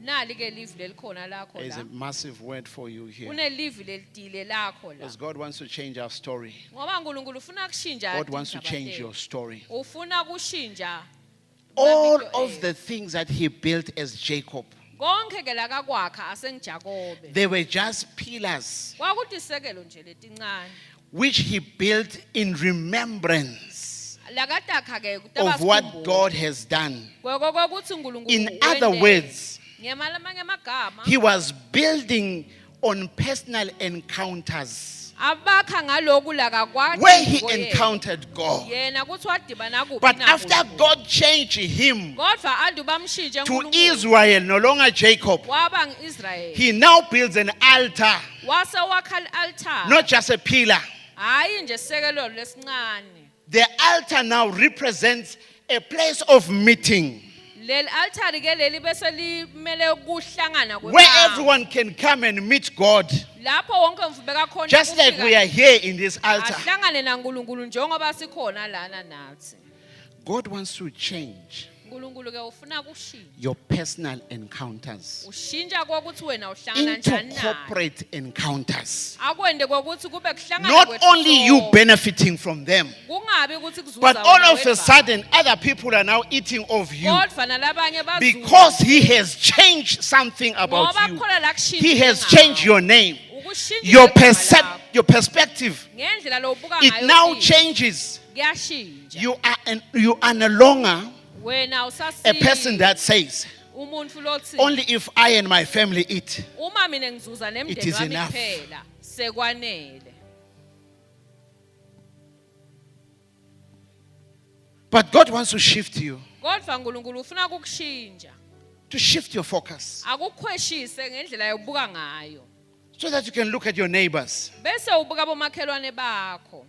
Nali ke live lelikhona lakho There is la. a massive word for you here. Kunelive lelitile lakho la. Because God wants to change our story. Ngoba uNkulunkulu ufuna kushintsha. God wants to indaba change lethu. your story. Ufuna kushintsha. All mabito of ethu. the things that he built as Jacob, Konke ke lakakwakha asengiJakobe. they were just pillars Kwakutisekelo nje letincane. which he built in remembrance Lakatakha ke of what God has done. Kokuthi uNkulunkulu In other wentele. words, Ngemalama ngemagama. he was building on personal encounters Abakha ngaloku lakakwathi. where he ngoyena. encountered God. Yena kuthi wadibana kuphi But na after uNkulunkulu. God changed him Kodwa ade bamshintshe to uNkulunkulu. Israel, no longer Jacob, Waba ngiIsrael. he now builds an altar, Wase wakha altar. not just a pillar. Hayi nje sekelo lesincane. The altar now represents a place of meeting Leli altar ke leli bese limele kuhlangana where kwebantu. everyone can come and meet God, Lapho wonke mvubeka khona just like we are here in this altar. ahlangane naNkulunkulu njengoba sikhona lana nathi. God wants to change uNkulunkulu ke ufuna kushintsha. your personal encounters Ushintsha kokuthi wena uhlangana into kanjani naye. corporate encounters. Akwende kokuthi kube kuhlangana Not kwethu only you sonke. benefiting from them, Kungabi ukuthi kuzuza but all wena of a wedwa. sudden other people are now eating of you Kodwa nalabanye bazuza. because he has changed something about Ngoba you. kukhona la kushintsha He has ngawo. changed your name. Ukushintsha Your, igama lakho. your perspective. Ngendlela lobuka It ngayo now impilo, changes. kuyashintsha. You are no longer Wena a person usasi that says, umuntu lothi only if I and my family eat. uma mina ngizuza It nemndeni is wami enough. kuphela sekwanele. But God wants to shift you, Kodwa uNkulunkulu ufuna ukukushintsha. to shift your focus Akukhweshise ngendlela yokubuka ngayo. so that you can look at your neighbors. Bese ubuka bomakhelwane bakho.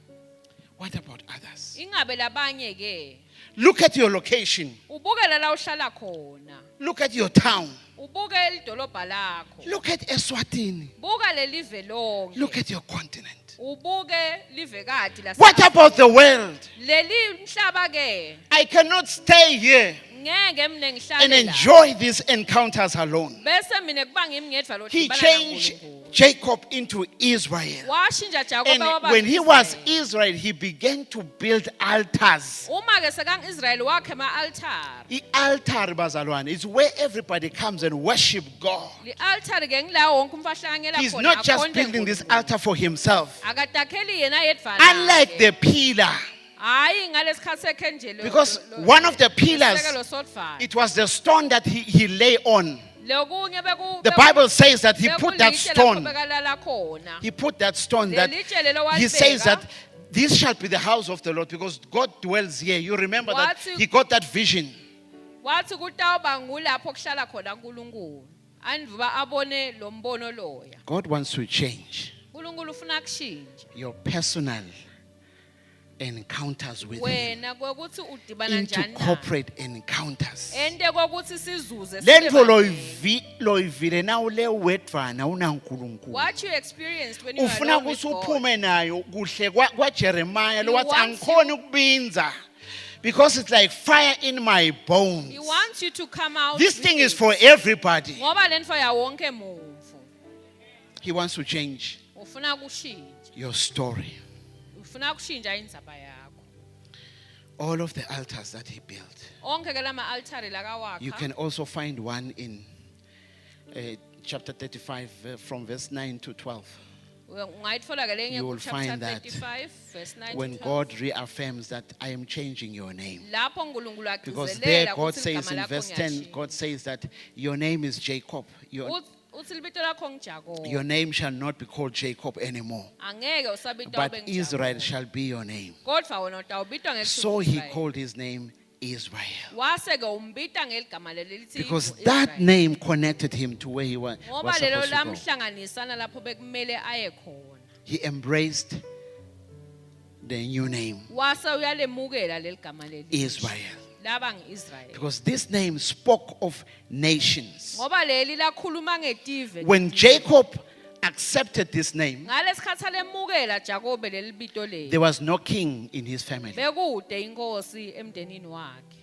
What about others? Ingabe labanye ke. Look at your location. Ubuke la uhlala khona. Look at your town. Ubuke elidolobha lakho. Look at Eswatini. Buka lelive lonke. Look at your continent. Ubuke live kati la. What about the world? Leli mhlaba ke. I cannot stay here Ngeke mina and ngihlale la. enjoy these encounters alone. Bese mina kuba ngimi ngedwa lo He dibana changed naNkulunkulu. Jacob into Israel. Washintsha Jakobe And waba when he was Israel. Israel, he began to build altars. Uma ke sekang Israel wakhe ama altar. I-altar bazalwane is where everybody comes and worship God. Li altar ke ngilawo wonke umfahlangela He's khona. not just akhonde building this uNkulunkulu. altar for himself. Akatakheli yena yedwa. Unlike the pillar, hayi ngalesikhathi sekhe nje lo. because one of the pillars, Sekelo sodvana. it was the stone that he lay on. Lokunye beku The Bible says that he put that stone. bekalala khona. He put that stone that Lelitshe lelo he says walibeka. that this shall be the house of the Lord because God dwells here. You remember that Wathi- he got that vision. Wathi kutawuba ngulapho kuhlala khona uNkulunkulu. Andivuba abone lo mbono loya. God wants to change uNkulunkulu ufuna kushintsha. your personal encounters with him Wena kokuthi udibana into njani naye. corporate encounters. Ente kokuthi sizuze. Lento sibe loyivile na ule wedwana unankulunkulu. What you experienced when you were Ufuna alone with ukuthi God. uphume nayo kuhle kwaJeremiah lo He wathi wants angikhona ukubinza because it's like fire in my bones. He wants you to come out. This with thing is it. for everybody. Ngoba lento ya wonke muntu. He wants to change Ufuna kushintsha. your story. Ufuna kushintsha indzaba yakho. All of the altars that he built. Onke ke lama altare lakawakha. You can also find one in chapter 35 from verse 9 to 12. Ungayitfola ke lenye You will ku find chapter that 35 verse 9 when to 12. God reaffirms that I am changing your name. Lapho uNkulunkulu Because there agcizelela God ukuthi says igama in lakho verse 10, ngiyashintsha. God says that your name is Jacob. Uthi libito lakho ngiJakobe. Your name shall not be called Jacob anymore, Angeke usabitwa but ube Israel ngiJakobe. shall be your name. Kodwa wena utawubitwa ngesikhulu So he Israel. called his name Israel. Wase ke umbita ngeligama leli lithi Because Israel. that name connected him to where he was Ngoba lelo supposed to go. lamhlanganisana lapho bekumele aye khona. He embraced the new name, Wase uyalemukela leligama leli. Israel. laba ngi-Israyeli. Because this name spoke of nations. Ngoba leli lakhuluma ngetive. When Jacob accepted this name, Ngalesikhathi alemukela Jakobe leli bito leli. there was no king in his family. Bekude inkosi emndenini wakhe.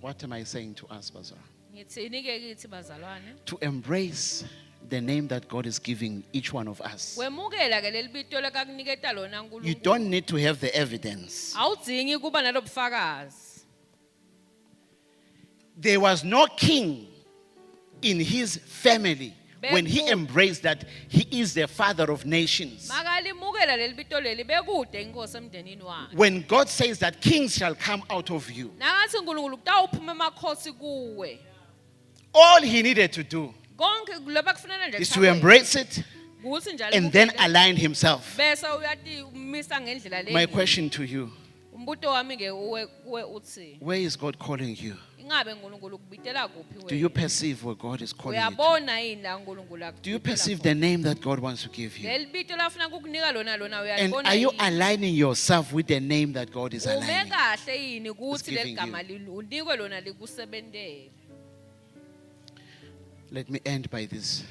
What am I saying to us, Bazar? Ngithini ke kithi bazalwane? To embrace the name that God is giving each one of us. Wemukela ke leli bito lekakuniketa lona uNkulunkulu. You don't need to have the evidence. Awudzingi kuba nalobufakazi. There was no king in his family when he Beku- embraced that he is the father of nations. Makalimukela leli bito leli bekude inkosi emndenini wakhe. When God says that kings shall come out of you, Nakathi uNkulunkulu kutawuphuma emakhosi kuwe. all he needed to do Konke loba kufanele nje is to embrace it ukuthi njalo and then umukele, align himself. bese uyati umisa ngendlela leyi. My question to you, Umbuto wami ke uwe uthi where is God calling you? ingabe uNkulunkulu kubitela kuphi Do you wena? perceive where God is calling you to? Uyabona yini la uNkulunkulu akubitela Do you perceive khona? the name that God wants to give you? Leli bito lafuna kukunika lona And uyalibona are you yini? aligning yourself with the name that God is Ume aligning? kahle yini ukuthi giving leli gama unikwe lona likusebentele. Let me end by this.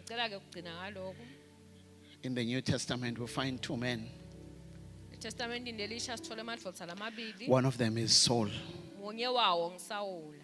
Ngicela ke kugcina ngaloko. In the New Testament, we find two men. eTestamentini lelisha sithola amadvodza lamabili. One of them is Saul, Munye wawo ngisawula.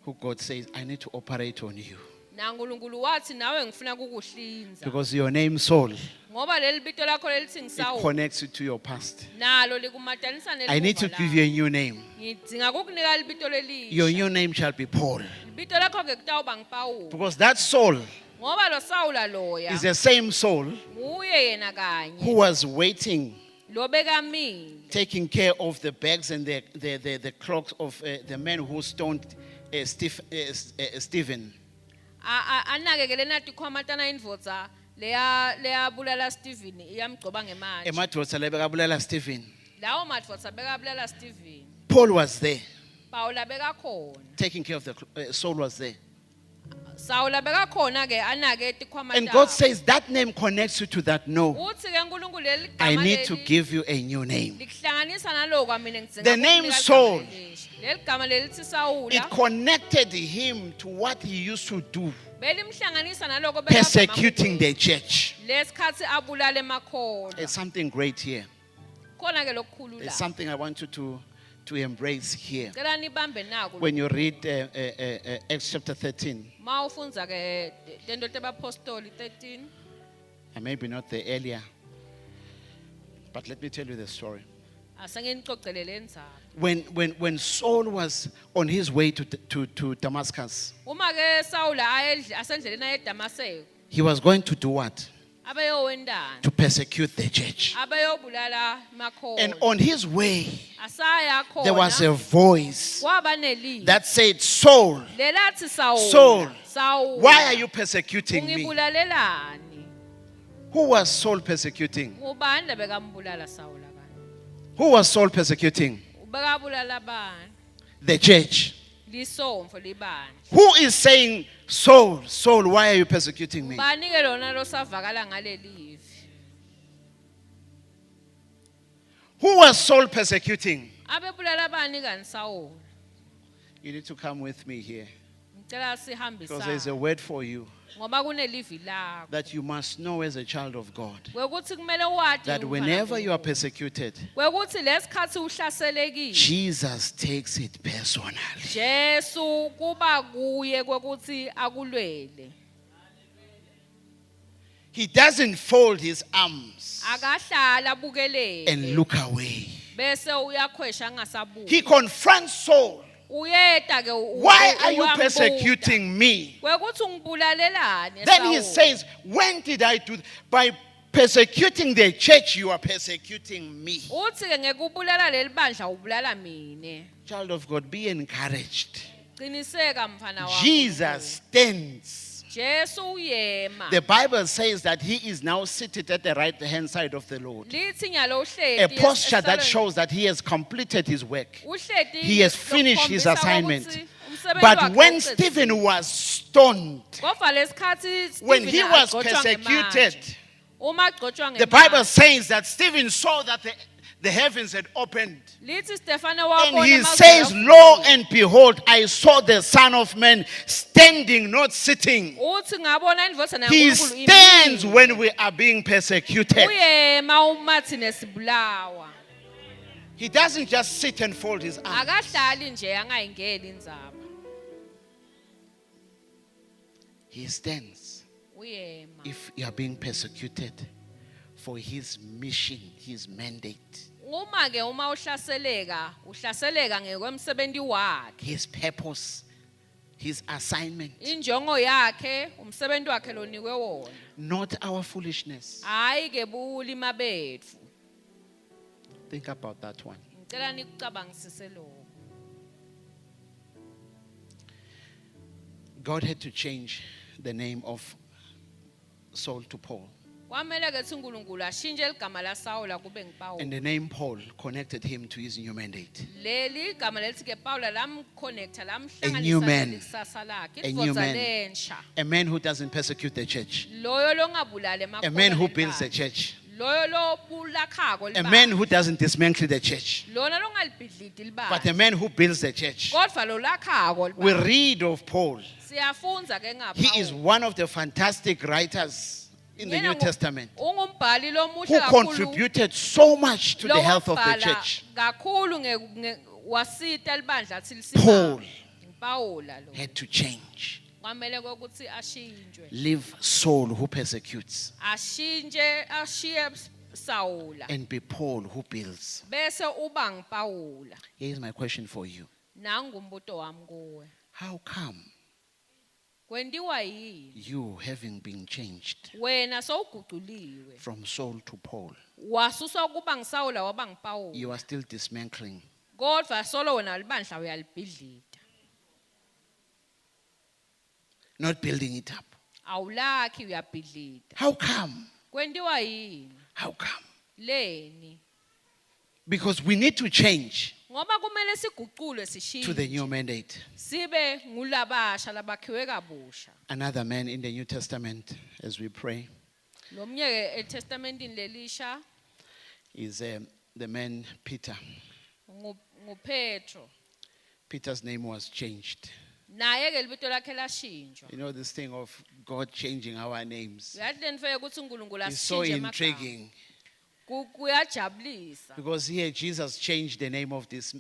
who God says, I need to operate on you. Na uNkulunkulu wathi nawe ngifuna kukuhlinza. Because your name, Saul, Ngoba leli bito lakho lelithi it ngisawula. connects you to your past. Nalo likumatanisa I need to give you a new name. Ngidzinga kukunika libito lelisha. Your new name shall be Paul. Libito lakho ke kutawuba ngiPawulu. Because that Saul Ngoba lo Sawula loya. is the same Saul Nguye yena kanye. who was waiting, Lobekamile. taking care of the bags and the cloaks of the men who stoned Stephen. Anakekele nathi khwamatana indvodza leya bulala Stephen iyamgcoba ngemanje. Emadvodza labekabulala Stephen. Lawo madvodza bekabulala Stephen. Paul was there, Pawula bekakhona. taking care of Saul was there. Sawula bekakhona ke anake tikhwamata. And God says that name connects you to that no. Uthi ke uNkulunkulu leli I gama need to leli give you a new name. likuhlanganisa naloko mina ngidzinga. The name ukunika Saul. igama lelisha. Leli gama lelithi Sawula. It connected him to what he used to do, Belimhlanganisa naloko persecuting the church. lesikhathi abulala emakhola. There's something great here. Khona ke lokukhulu There's la. something I want you to embrace here. Cela nibambe naku. When you read Acts chapter 13, Ma ufunza ke tento tebapostoli 13. and maybe not the earlier, but let me tell you the story. Asengenicocelele indzaba. When Saul was on his way to Damascus, Uma ke Sawula asendleleni aye eDamaseko, he was going to do what? abeyowendana, To persecute the church. abeyobulala makhola. And on his way, Asaya khona. there was a voice kwaba nelizwi that said, Saul, lelathi Sawula. Saul, Sawula. why are you persecuting me? Ungibulalelani? Who was Saul persecuting? Ubani lebekambulala Sawula bani? Who was Saul persecuting? Ubekabulala bani? The church. Lisomfo libani? Who is saying, Saul, Saul, why are you persecuting me? Bani ke lona losavakala ngalelivi? Who was Saul persecuting? Abebulala bani kani Sawula? You need to come with me here. Ngicela Because there's a sihambisane. word for you Ngoba kunelivi lakho. that you must know as a child of God. Wekuthi kumele wati That umfana whenever you are kaNkulunkulu. persecuted, Wekuthi lesikhathi uhlaselekile. Jesus takes it personally. Jesu kuba kuye kwekuthi akulwele. He doesn't fold his arms Akahlala bukelele. and look away. Bese uyakhwesha angasabuki. He confronts Saul. Uyeta ke Why are you persecuting me? Wekuthi ungibulalelani? Then he Sawula? says, when did I do? By persecuting the church, you are persecuting me. Uthi ke ngekubulala leli bandla ubulala mine. Child of God, be encouraged. Qiniseka mfana wami. Jesus stands. Jesu uyema. The Bible says that he is now seated at the right hand side of the Lord. Lithi nyalo uhleti. A posture that shows that he has completed his work. Uhleti. He has finished his lokukhombisa assignment. ukuthi umsebenzi But wakhe when uqedile. Stephen was stoned, Ngoba lesikhathi when Stephen he was agcotshwa persecuted, ngemanje. Uma kugcotshwa The Bible ngemali, says that Stephen saw that the heavens had opened. lithi Stefane And wabona he amazulu says, avulekile. Lo and behold, I saw the Son of Man standing, not sitting. Uthi ngabona indvodana He yaNkulunkulu stands imile. when we are being persecuted. Uyema uma thina sibulawa. He doesn't just sit and fold his arms. Akahlali nje angayingeli indzaba. He stands Uyema. if you are being persecuted for his mission, his mandate, Uma ke uma uhlaseleka ngekwemsebenzi wakhe. his purpose, his assignment, Injongo yakhe, umsebenzi wakhe lonikwe wona. not our foolishness. Hayi ke bulima betfu. Think about that one. Ngicela nikucabangisise lokho. God had to change the name of Saul to Paul. Kwamele ke ukuthi uNkulunkulu ashintshe igama laSawula kube And nguPawulu. the name Paul connected him to his new mandate. Leli igama lethi ke Pawula lamconnecta A new man. lamhlanganisa nekusasa lakhe. A new Indvodza man. lensha. A man who doesn't persecute the church. Loyo longabulali A man who emakhola builds the nebandla. church. Loyo lo bulakhako A man who doesn't dismantle the church. lona longalibhidliti But a libandla. man who builds the church. Kodwa lo lakhako We libandla. read of Paul. Siyafunza ke ngapha. He is one of the fantastic writers in the New Testament Ungumbhali lomuhle who kakhulu. contributed so much to the health of the Lowabhala church. kakhulu wasita libandla athi Paul Pawula lo. had to change. Kwamele ukuthi ashintshwe. Leave Saul who persecutes Ashintshe ashiye Sawula. and be Paul who builds. Bese uba ngPawula. Here is my question for you. Nangu umbuto wami kuwe. How come Kwendiwa yini? you, having been changed Wena sowuguquliwe. from Saul to Paul, Wasuswa kuba ngiSawula waba ngPawula. you are still dismantling? Kodwa solo wena libandla uyalibhidlita. Not building it up. Awulakhi uyabhidlita. How come? Kwendiwa yini? How come? Leni. Because we need to change Ngoba kumele siguqulwe to the sishintshe. new mandate. Sibe ngulabasha labakhiwe kabusha. Another man in the New Testament, as we pray, Lomnye ke eTestamentini lelisha is the man Peter. nguPetro. Peter's name was changed. Naye ke libito lakhe lashintshwa. You know this thing of God changing our names. Uyathi lentfeke ukuthi uNkulunkulu It's so ashintshe emagama. intriguing Kuyajabulisa. because here Jesus changed the name of this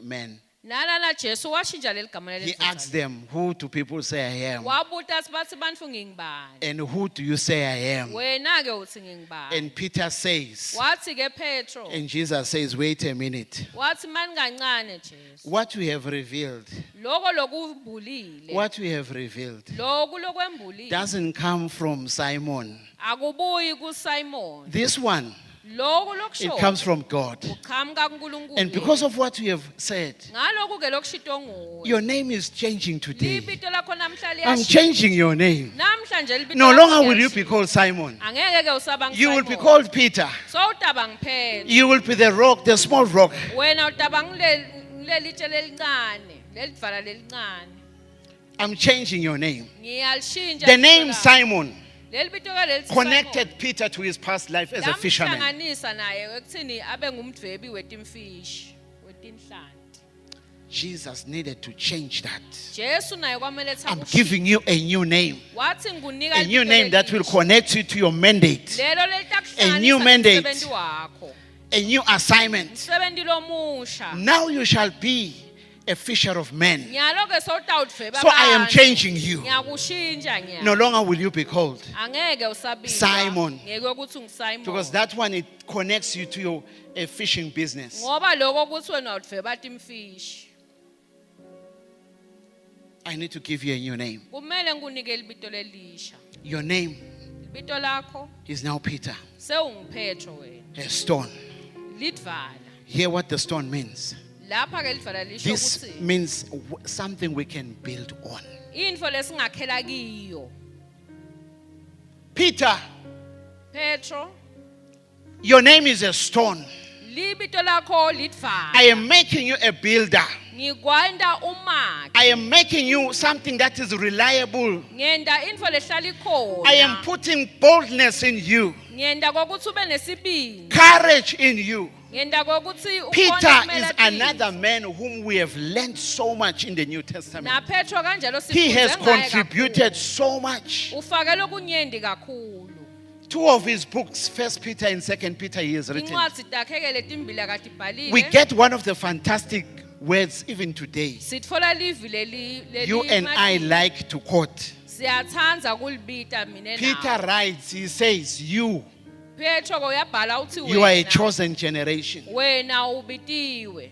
man. Nalana Jesu washintsha leli gama He asked leli. them, "Who do people say I am? Wabuta sibathi bantu ngingibani? And who do you say I am?" Wena ke uthi ngingibani? And Peter says, Wathi ke Petro. and Jesus says, "Wait a minute. Wathi mani kancane Jesu. What we have revealed, Loko lokubulile. what we have revealed Loku lokwembulile. doesn't come from Simon. Akubuyi kuSimon. This one, Loku it lokusho. comes from God. Uqhamuka kuNkulunkulu. And because of what you have said, Ngaloku ke lokushito nguwe. your name is changing today. Libito lakho namhla I'm liyashintsha. changing your name. Namhlanje libito No lakho longer will you liyashintsha. be called Simon. Angeke ke usaba You will be nguSimon. called Peter. So utaba ngiphethe. You will be the rock, the small rock. Wena utaba ngilelitshe lelincane, lelidvala lelincane. I'm changing your name. Ngiyalishintsha. The name libito lakho. Simon Leli bito ke leli connected Peter to his past life as a fisherman. Lamhlanganisa naye ekuthini abe ngumdwebi wetimfishi, wetinhlanti. Jesus needed to change that. Jesu naye kwamele I'm thakushintsha. giving you a new name. Wathi ngikunika A new libito name that will lelisha. connect you to your mandate. Lelo A new lelitakuhlanganisa mandate. nomsebenzi wakho. A new assignment. Umsebenzi lomusha. Now you shall be a fisher of men. Nyalo ke sowutawudveba So I am abantu. changing you. Ngiyakushintsha nyalo. No longer will you be called. Angeke usabizwa. Simon. Ngeke ukuthi unguSimon. Because that one, it connects you to your fishing business. Ngoba lokho ukuthi wena udveba timfishi. I need to give you a new name. Kumele ngikunike libito lelisha. Your name Libito lakho is now Peter, sewungiphetho wena. a stone. Lidvala. Hear what the stone means. Lapha ke lidvala lisho This ukuthi means something we can build on. info lesingakhela kiyo. Peter, Petro, your name is a stone. libito lakho lidvala. I am making you a builder. Ngikwanda umakhi. I am making you something that is reliable. Ngenda info lehlala ikhona. I am putting boldness in you. Ngiyenda kokuthi ube nesibindi. courage in you. Ngiyenda kokuthi Peter ukhona is ukumela another man whom we have learned so much in the New Testament. Na Petro kanjalo He has sifunde ngaye contributed kakhulu. so much. Ufakele okunyendi kakhulu. Two of his books, 1 Peter and 2 Peter, he has written. Incwadi takheke letimbili akade We ibhalile. get one of the fantastic words even today. Sitfola livi leli You and I like to quote. Siyathandza kulibita mina Peter writes, he says, you Petro uyabhala uthi are a wena chosen generation. wena ubitiwe.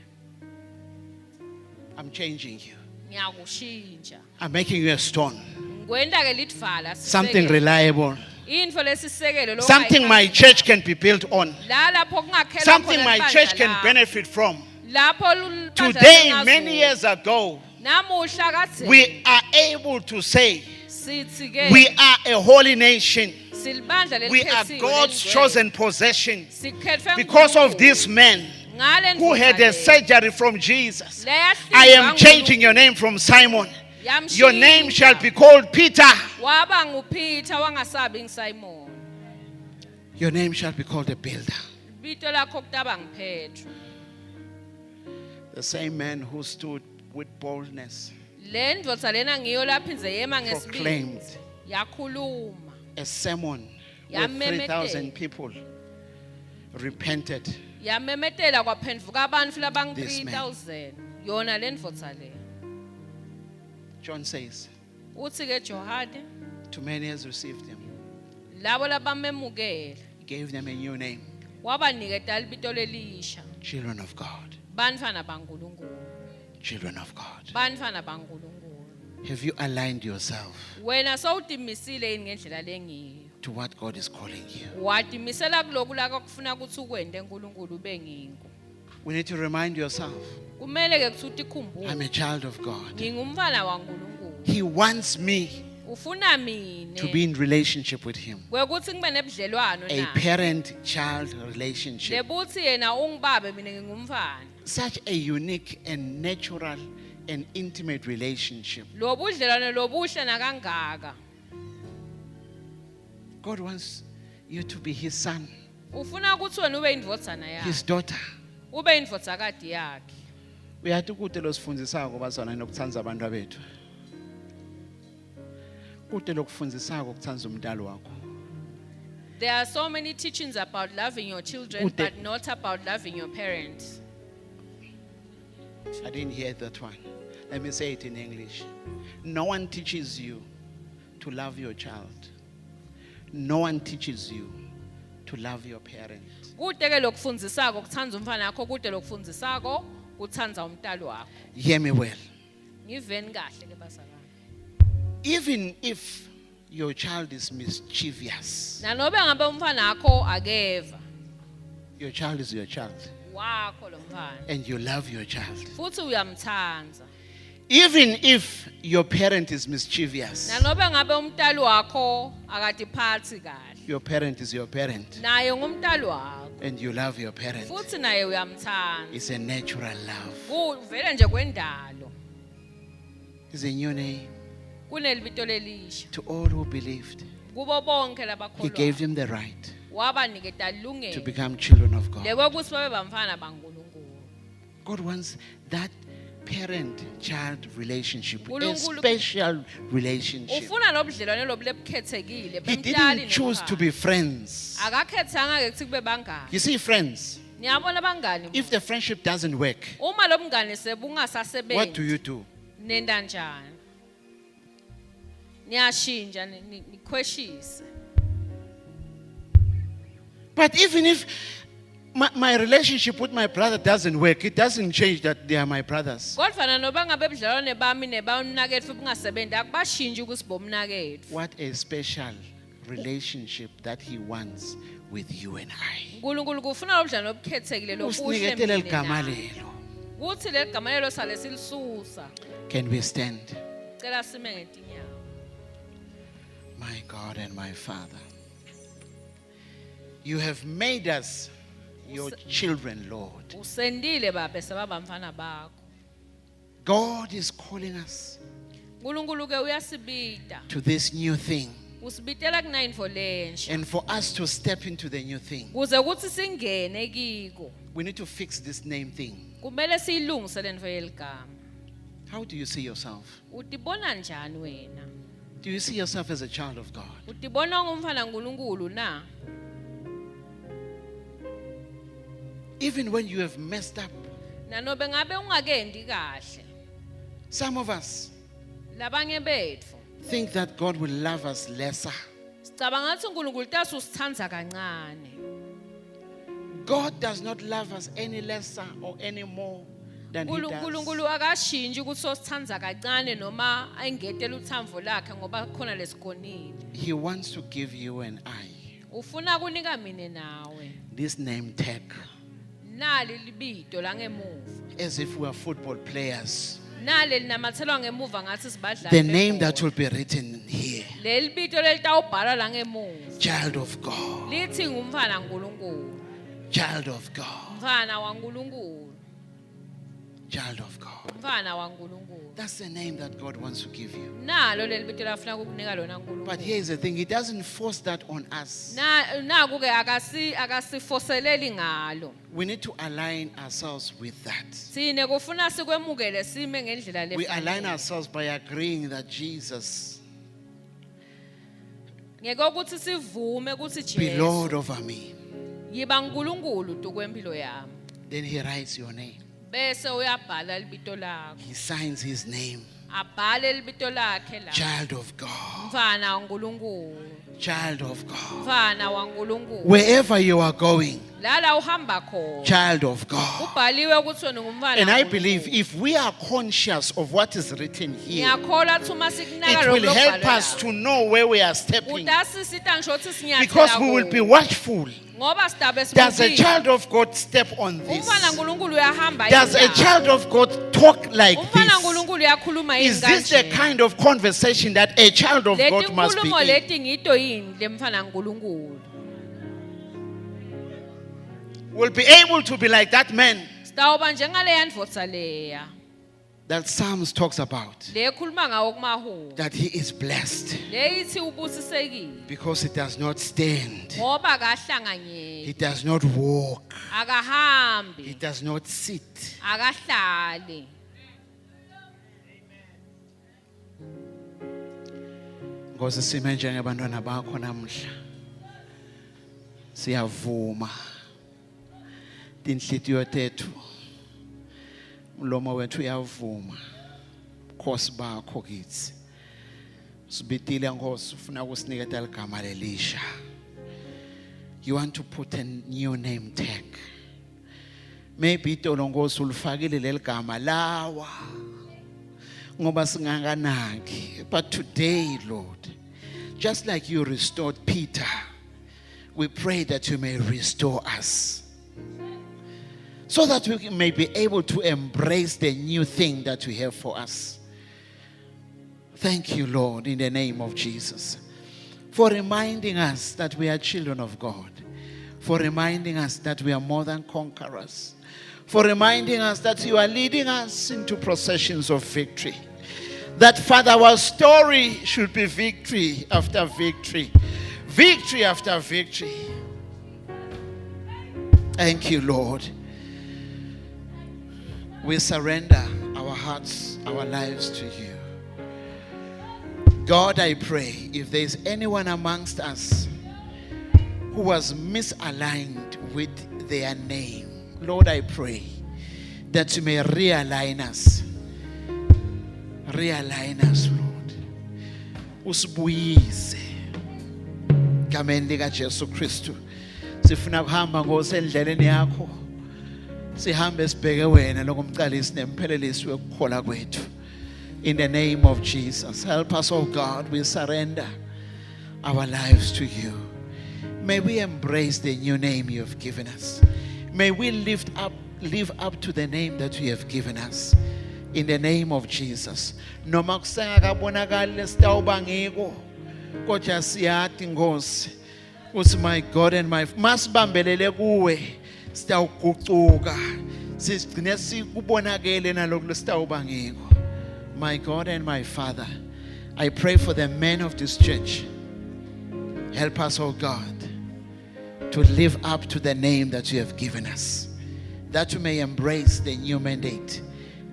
I'm changing you. Ngiyakushintsha. I'm making you a stone. Ngwenda ke litfala Something sisekelo. reliable. Info lesisekelo lo Something my church can be built on. la lapho kungakhelwa Something khona my libandla church can lakho. benefit from. Lapho libandla Today, lingazuza. many years ago, Namuhla kade we are able to say sithi ke we are a holy nation. silibandla We are lelikhethiwe God's lelingcwele. chosen possession. Sikhetfwe Because of nguNkulunkulu. this man Ngale who had ndvodza a surgery from Jesus, le. Leya I hlinzwa am changing your name from Simon. Yamshintsha. Your name shall be called Peter. Waba nguPeter wangasabi ngiSimon. Your name shall be called a builder. Bito lakho kutaba ngiPetro. The same man who stood with boldness, Le ndvodza lena ngiyo lapha indze yema proclaimed ngesibindi. Yakhuluma. a sermon Ya where memete. 3,000 people repented. Yamemetela kwaphendvuka abantu labang This man. 3000. Yona le ndvodza le. John says, Uthi ke Johane too many has received him. labo labamemukela He gave them a new name, wabaniketa libito lelisha. children of God. Bantfwana baNkulunkulu. Children of God. Bantfwana baNkulunkulu. Have you aligned yourself Wena sawutimisile yini ngendlela lengiyo? to what God is calling you? Watimisela kuloku laka kufuna ukuthi ukwende uNkulunkulu ube nginko. We need to remind yourself, Kumele ke kuthi ukukhumbule I'm a child of God. ngingumfana waNkulunkulu. He wants me Ufuna mine to be in relationship with him. kwekuthi ngibe nebudlelwano A naye. parent-child relationship. Lebuthi yena ungibabe mina ngingumfana. Such a unique and natural and intimate relationship. Lobudlelwano lobuhle nakangaka. God wants you to be his son, Ufuna ukuthi wena ube indvodzana his yakhe. daughter. Ube indvodzakati yakhe. Uyathi kude losifundisako bazona nokuthanza abantu abethu. Kude lokufundisako ukuthanza umntalo wakho. There are so many teachings about loving your children, Ude- but not about loving your parents. I didn't hear that one. Let me say it in English. No one teaches you to love your child. No one teaches you to love your parent. Kude ke lokufundisako kuthanza umfana wakho, kude lokufundisako kuthanza umntalo wakho. Hear me well. Ngiveni kahle ke bazalwane. Even if your child is mischievous, Nanobe ngabe umfana wakho akeva, your child is your child, wakho lo mfana. and you love your child. Futhi uyamthanda. Even if your parent is mischievous, Nanobe ngabe umntalo wakho akatiphathi kahle. your parent is your parent, Naye ngumntalo wakho. and you love your parent. Futhi naye uyamthanda. It's a natural love. Kuvela nje kwendalo. It's a new name Kunelibito lelisha. to all who believed. Kubo bonke He gave labakholwa. them the right Wabaniketa to ilungelo. become children of God. Lekwekuthi babe bamfana baNkulunkulu. God wants that parent-child relationship, a Unkulunkulu- special relationship. Ufuna lobudlelwane lobu lebukhethekile He bemntali didn't choose to nemfana. be friends. Akakhethanga ke ukuthi kube bangani. You see, friends, Niyabona bangani? if the friendship doesn't work, Uma lo mngane what do sebungasasebenzi you do? nenda njani? Niyashintsha nikhweshise. But even if my relationship with my brother doesn't work, it doesn't change that they are my brothers. Kodwa nanoba ngabe budlelwane bami nebamnaketfu bungasebenzi akubashintshi ukuthi bomnaketfu. What a special relationship that he wants with you and I. uNkulunkulu kufuna lobudlelwane obukhethekile lobuhle Usiniketele mina ligama nawe. lelo. Kuthi le gama lelo sale silisusa. Can we stand? Cela sime ngetinyawo. My God and my Father, you have made us your children, Lord. Usendile babe sebaba mfana bakho. God is calling us uNkulunkulu ke uyasibita. to this new thing. Usibitela ku9 for lensha. And for us to step into the new thing, Kuze kuthi singene kiko. we need to fix this name thing. Kumele siyilungise lento yeligama. How do you see yourself? Utibona njani wena? Do you see yourself as a child of God? Utibona ngumfana kaNkulunkulu na? Even when you have messed up, Nanobe ngabe ungakendi kahle. some of us Labanye betfu think that God will love us lesser. sicabanga ngathi uNkulunkulu utasisithanda kancane. God does not love us any lesser or any more than He does. uNkulunkulu akashintshi ukuthi sosithanda kancane noma ayingetela uthamvo lakhe ngoba khona lesigonile. He wants to give you and I Ufuna kunika mine nawe. this name tag Nali libito la ngemuva. as if we are football players. Nali linamathelwa ngemuva ngathi sibadlali. The name that will be written here, Leli bito lelitawubhala la ngemuva. child of God, Lithi ngumfana kaNkulunkulu. child of God, Mfana waNkulunkulu. child of God. Mfana waNkulunkulu. That's the name that God wants to give you. Nalo leli bito lafuna kukunika lona But uNkulunkulu. here's the thing, He doesn't force that on us. Naku ke akasifoseleli ngalo. We need to align ourselves with that. Sine kufuna sikwemukele sime ngendlela We align lefanele. ourselves by agreeing that Jesus Ngeke ukuthi sivume ukuthi be Lord Jesu over me. yiba uNkulunkulu tukwempilo yami. Then He writes your name. Bese uyabhala libito lakho. He signs His name. Abhale libito lakhe la. Child of God. Mfana waNkulunkulu. Child of God. Mfana waNkulunkulu. Wherever you are going, Lala uhamba khona. child of God. Kubhaliwe ukuthi wena ungumfana. And I kaNkulunkulu. believe if we are conscious of what is written here, Ngiyakholwa ukuthi uma sikunaka it will lokho help okubhalwe us lapha, to know where we are stepping. utasisita ngisho ukuthi sinyathela Because we will be kuwo. watchful. Ngoba sidabe Does a sibukile. child of God step on this? Umfana kaNkulunkulu uyahamba Does a yini la? child of God talk like Umfana this? kaNkulunkulu uyakhuluma yini Is this the kanje? kind of conversation that a child of Leti God must be nkulumo in? leti ngito yini lemfana kaNkulunkulu? Will be able to be like that man Sitawuba njengaleya ndvodza leya. that Psalms talks about. Le khuluma ngawo kumahubo. That he is blessed Le ithi ubusisekile. because he does not stand. Ngoba He akahlanganyeli. does not walk. He Akahambi. does not sit. Akahlali. Ngoba sime njengebantwana bakho namhla. Siyavuma. Tinhlitiyo tethu. Umlomo wethu uyavuma. Khosi bakho kithi. Sibitile Nkosi ufuna ukusinikeza igama lelisha. You want to put a new name tag. Maybe itolo Nkosi ulifakile leligama lawa. Ngoba singakanaki. But today, Lord, just like you restored Peter, we pray that you may restore us. So that we may be able to embrace the new thing that you have for us. Thank you, Lord, in the name of Jesus, for reminding us that we are children of God, for reminding us that we are more than conquerors, for reminding us that you are leading us into processions of victory. That, Father, our story should be victory after victory, victory after victory. Thank you, Lord. We surrender our hearts, our lives to you. God, I pray, if there is anyone amongst us who was misaligned with their name, Lord, I pray that you may realign us. Realign us, Lord. Usibuyise. Gameni lika Jesu Kristu. Sifuna kuhamba ngosendleleni yakho. Sihambe sibheke wena lokumqalisi nemphelelisi wekukholwa kwethu. In the name of Jesus, help us, oh God. We surrender our lives to you. May we embrace the new name you have given us. May we live up to the name that you have given us. In the name of Jesus. Noma kusengakabonakali sitawuba ngiko. Kodwa siyathi Nkosi, uthi my God and my masibambelele kuwe sitawugucuka. Sigcine sikubonakele nalokho sitawuba ngiko. My God and my Father, I pray for the men of this church. Help us, oh God, to live up to the name that you have given us, that we may embrace the new mandate,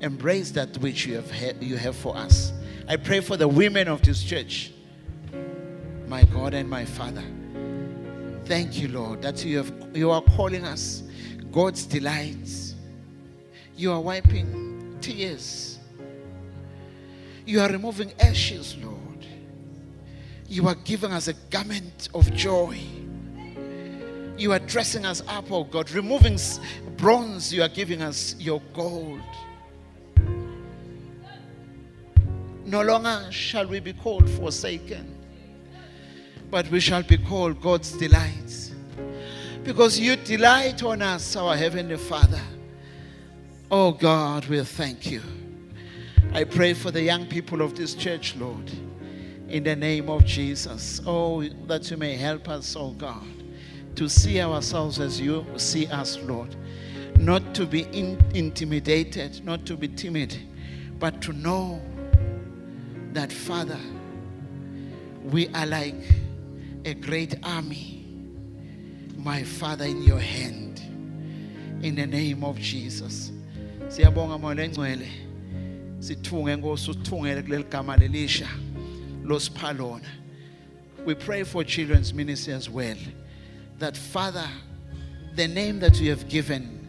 embrace that which you have for us. I pray for the women of this church, my God and my Father. Thank you, Lord, that you are calling us God's delights. You are wiping tears. You are removing ashes, Lord. You are giving us a garment of joy. You are dressing us up, oh God. Removing bronze, you are giving us your gold. No longer shall we be called forsaken, but we shall be called God's delights. Because you delight on us, our Heavenly Father. Oh God, we thank you. I pray for the young people of this church, Lord, in the name of Jesus. Oh, that you may help us, oh God, to see ourselves as you see us, Lord. Not to be intimidated, not to be timid, but to know that, Father, we are like a great army, my Father, in your hand, in the name of Jesus. Siyabonga Moya Ngcwele, sithunge Nkosi uthungele kuleli gama lelisha losipha lona. We pray for children's ministry as well, that, Father, the name that you have given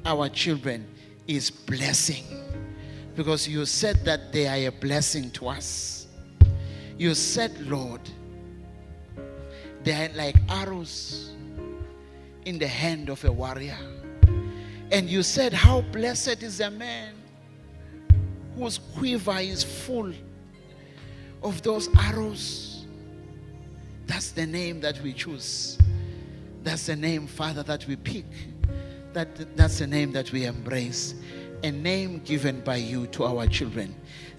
our children is blessing, because you said that they are a blessing to us. You said, Lord, they are like arrows in the hand of a warrior. And you said, how blessed is a man whose quiver is full of those arrows. That's the name that we choose. That's the name, Father, that we pick. That's the name that we embrace. A name given by you to our children.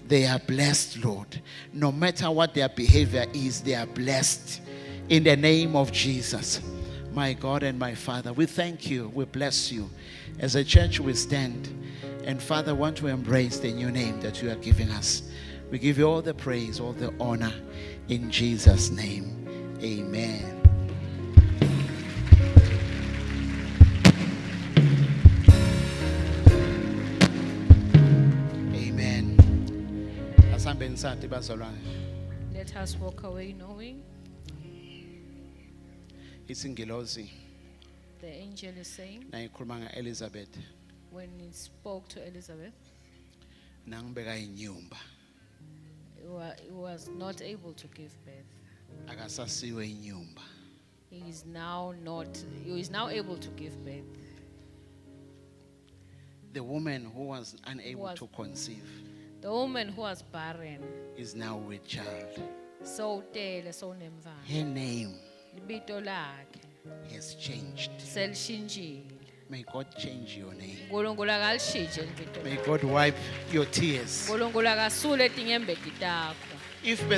They are blessed, Lord. No matter what their behavior is, they are blessed. In the name of Jesus. My God and my Father, we thank you. We bless you. As a church, we stand. And Father, want to embrace the new name that you are giving us. We give you all the praise, all the honor. In Jesus' name. Amen. Let us walk away knowing Isingilosi the angel is saying nayikhuluma ngaElizabeth when he spoke to Elizabeth, nangibeka inyumba he was not able to give birth. akasasiwe inyumba. He is now able to give birth. The woman who was unable to conceive The woman who was barren, is now with child. so Her name has changed. May God change your name. May God wipe your tears. If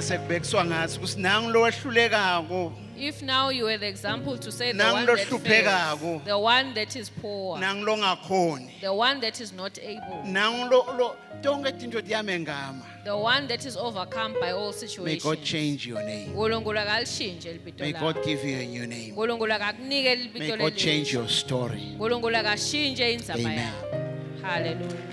If now you are the example to say the one that fails, the one that is poor, the one that is not able, the one that is overcome by all situations. may God change your name. May God give you a new name. May God change your story. Amen. Hallelujah.